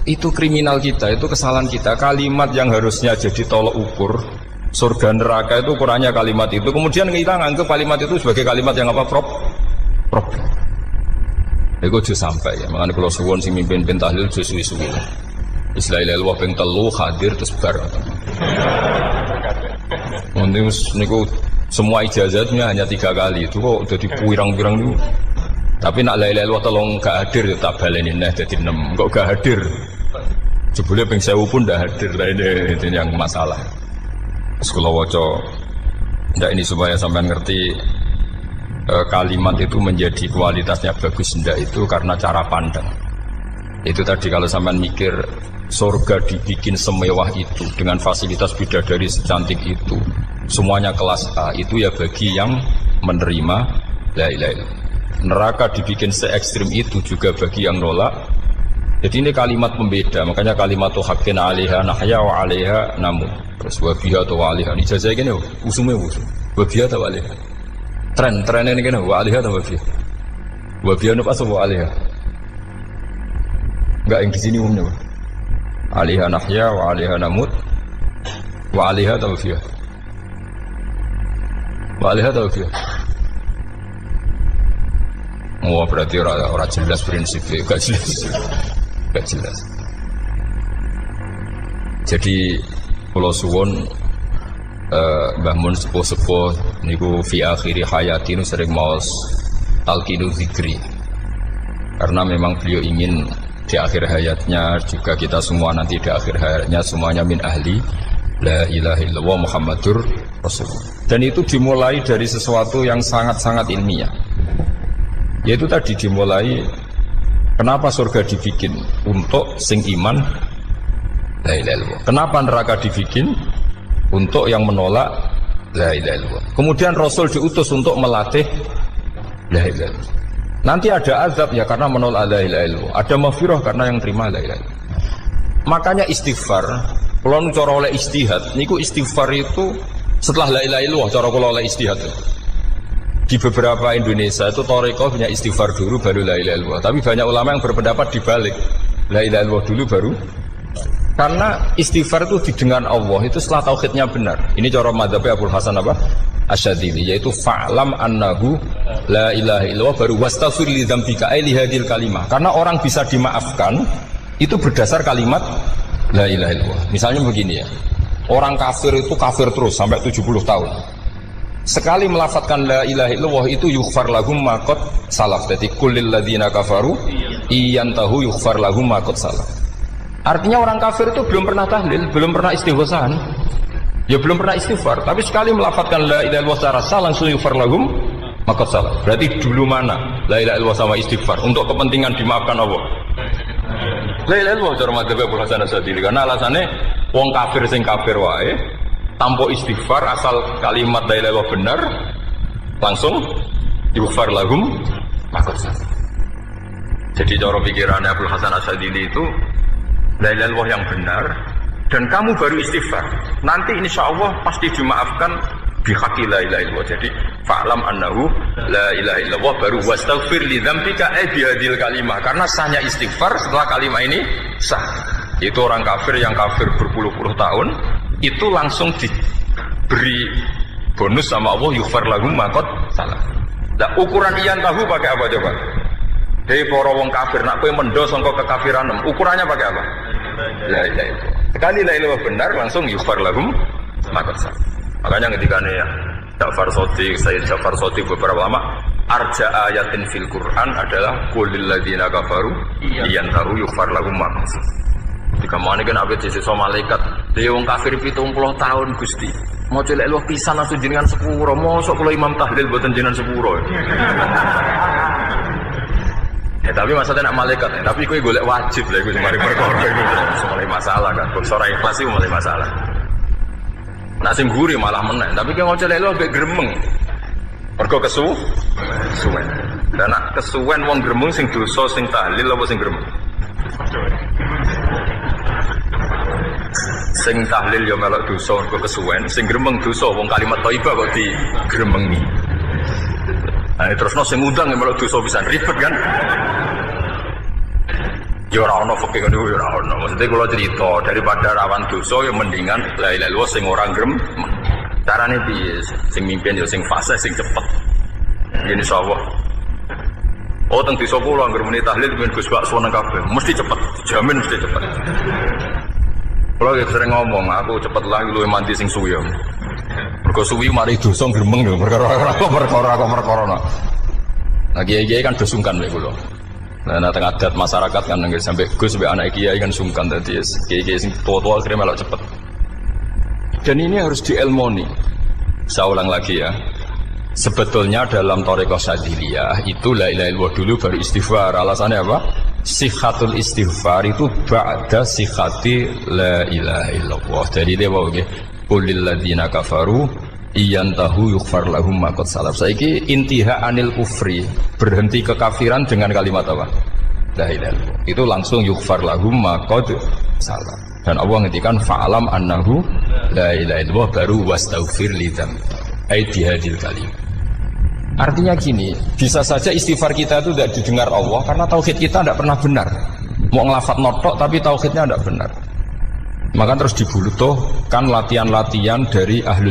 itu kriminal kita, itu kesalahan kita. Kalimat yang harusnya jadi tolok ukur surga neraka itu ukurannya kalimat itu. Kemudian kita nganggap kalimat itu sebagai kalimat yang apa? Problem. Iku aja sampai ya. Makanya kalau suwon sing mimpin tahlil aja suwi-suwi. Istilah ilmu ping telu hadir terus bar. Nanti niku semua ijazahnya hanya 3 kali itu kok udah dipirang-pirang niku. Tapi nak la ilaha illallah tolong gak hadir tak baleni neh dadi 6. Kok gak hadir? Jebule ping 1000 pun ndak hadir. Lah ini yang masalah. Sekolah waca ndak ini supaya sampean ngerti kalimat itu menjadi kualitasnya bagus ndak itu karena cara pandang. Itu tadi kalau sampean mikir surga dibikin semewah itu dengan fasilitas bidadari secantik itu, semuanya kelas A, itu ya bagi yang menerima la ilaha illallah. Neraka dibikin se ekstrim itu juga bagi yang nolak. Jadi ini kalimat pembeda, makanya kalimat tuh hakin alaiha nahya wa alaiha namun terus wabiha atau wa alaiha ini jajah gini usumnya usum wabiha atau wa alaiha tren ini gini wa alaiha atau wabiha apa asal wa alaiha enggak yang di sini umumnya alaiha nahya wa alaiha namut wa alaiha atau wabiha wa alaiha atau wabiha. Oh berarti orang jelas prinsipnya, gak jelas. Jadi kalau suwon Mbah Mun sepuh-sepuh niku fi akhiri hayati nu sering maos talqinu zikri. Karena memang beliau ingin di akhir hayatnya juga kita semua nanti di akhir hayatnya semuanya min ahli la ilaha illallah Muhammadur Rasulullah. Dan itu dimulai dari sesuatu yang sangat-sangat ilmiah. Yaitu tadi dimulai kenapa surga dibikin untuk sing iman la ilaha illallah. Kenapa neraka dibikin untuk yang menolak la ilaha illallah. Kemudian Rasul diutus untuk melatih la ilaha illallah. Nanti ada azab ya karena menolak la ilaha illallah. Ada maghfirah karena yang terima la ilaha illallah. Makanya istighfar, kalau cara oleh istihad, niku istighfar itu setelah la ilaha illallah cara kula oleh istihad. Di beberapa Indonesia itu Toreko punya istighfar dulu baru la ilaha illallah. Tapi banyak ulama yang berpendapat dibalik, la ilaha illallah dulu baru. Karena istighfar itu didengar Allah itu setelah tauhidnya benar. Ini cara madzhabnya Abul Hasan apa? Asyadzili, yaitu fa'lam annahu la ilaha illallah baru wastaghfir li dzambika ai li hadhil kalimah. Karena orang bisa dimaafkan itu berdasar kalimat la ilaha illallah. Misalnya begini ya. Orang kafir itu kafir terus sampai 70 tahun. Sekali melafatkan la ilaha illallah itu yughfar lahum ma qad salaf. Jadi kullil ladzina kafaru iyantahu yughfar lahum ma qad salaf. Artinya orang kafir itu belum pernah tahlil, belum pernah istighosah. Ya belum pernah istighfar, tapi sekali melafatkan la ilaha illallah secara sah langsung yughfar lahum ma qad salaf. Berarti dulu mana la ilaha illallah sama istighfar untuk kepentingan dimaafkan Allah? La ilaha illallah cara madzhab Abu Hasan Asyadzili karena alasannya wong kafir sing kafir wae tanpa istighfar asal kalimat la ilaha illallah benar langsung yughfar lahum maqad salaf. Jadi cara pikirannya Abdul Hasan Asyadzili itu la ilaha illallah yang benar dan kamu baru istighfar nanti insya Allah pasti dimaafkan bihaqi la ilaha illallah. Jadi fa'lam annahu la ilaha illallah baru wastaghfir li dzambika bihadil kalimah karena sahnya istighfar setelah kalimat ini sah. Itu orang kafir yang kafir berpuluh-puluh tahun itu langsung diberi bonus sama Allah yughfar lahum ma qad salaf. Nah ukuran iyan tahu pakai apa coba? Dari para wong kafir nak kowe mendo sangka kekafiran ukurannya pakai apa? La ilaha illallah. Sekali la ilaha benar langsung yughfar lahum ma qad salaf. Makanya ketika ya Ja'far Shadiq, Sayyid Ja'far Shadiq beberapa lama arja ayatin fil Quran adalah qulil ladzina kafaru iyan tahu yughfar lahum ma qad salaf. Jika mau ini kan abad sisa malaikat dia wong kafir 70 tahun Gusti mau celek luah pisan langsung jenengan sepuro mosok kalau imam tahlil buatan jenengan sepuro ya tapi maksudnya nak malaikat tapi kau golek wajib lah gue mari perkara itu mulai masalah kan suara ikhlas itu mulai masalah nak sing guri malah menang tapi kau mau celek luah agak gremeng mergo kesu suwen Dan nak kesuwen wong gremeng sing dosa sing tahlil apa sing gremeng? Sing tahlil ya melok dosa kok kesuwen, sing gremeng dosa wong kalimat thayyibah kok digremengi. Nah, terusno sing ngundang ya melok dosa pisan ribet kan? Ya ora ono fikih ngono ya ora ono. Maksudnya kula cerita daripada rawan dosa ya mendingan la ilaha illallah sing ora gremeng. Carane piye? Sing mimpin ya sing fasih sing cepet. Ngene insyaallah. Oh teng desa kula anggere muni tahlil ben Gus Bakso nang kabeh, mesti cepet, dijamin mesti cepet. Kula ya sering ngomong, aku cepet lah luwih mandi sing suwi. Mergo suwi mari dosa gremeng lho, perkara. Nah kiai-kiai kan do sungkan mek kula. Nah teng adat masyarakat kan anggere sampai Gus sampai anak kiai kan sungkan dadi kiai-kiai sing tua-tua akhirnya melok cepet. Dan ini harus diilmoni. Saya ulang lagi ya. Sebetulnya dalam Thariqah Syadziliyah itu la ilaha illallah dulu baru istighfar. Alasannya apa? Sikhatul istighfar itu ba'da sikhati la ilaha illallah. Jadi dia bawa nggih, qulil ladzina kafaru iyantahu yughfar lahum ma qad salaf. Saiki intiha anil kufri, berhenti kekafiran dengan kalimat apa? La ilaha illallah. Itu langsung yughfar lahum ma qad salaf. Dan Allah ngendikan fa'alam annahu la ilaha illallah baru wastaghfir lidzambik. Ai bihadil kalim. Artinya gini, bisa saja istighfar kita itu tidak didengar Allah karena tauhid kita tidak pernah benar. Mau ngelafat notok tapi tauhidnya tidak benar. Maka terus dibulutuhkan latihan-latihan dari ahlul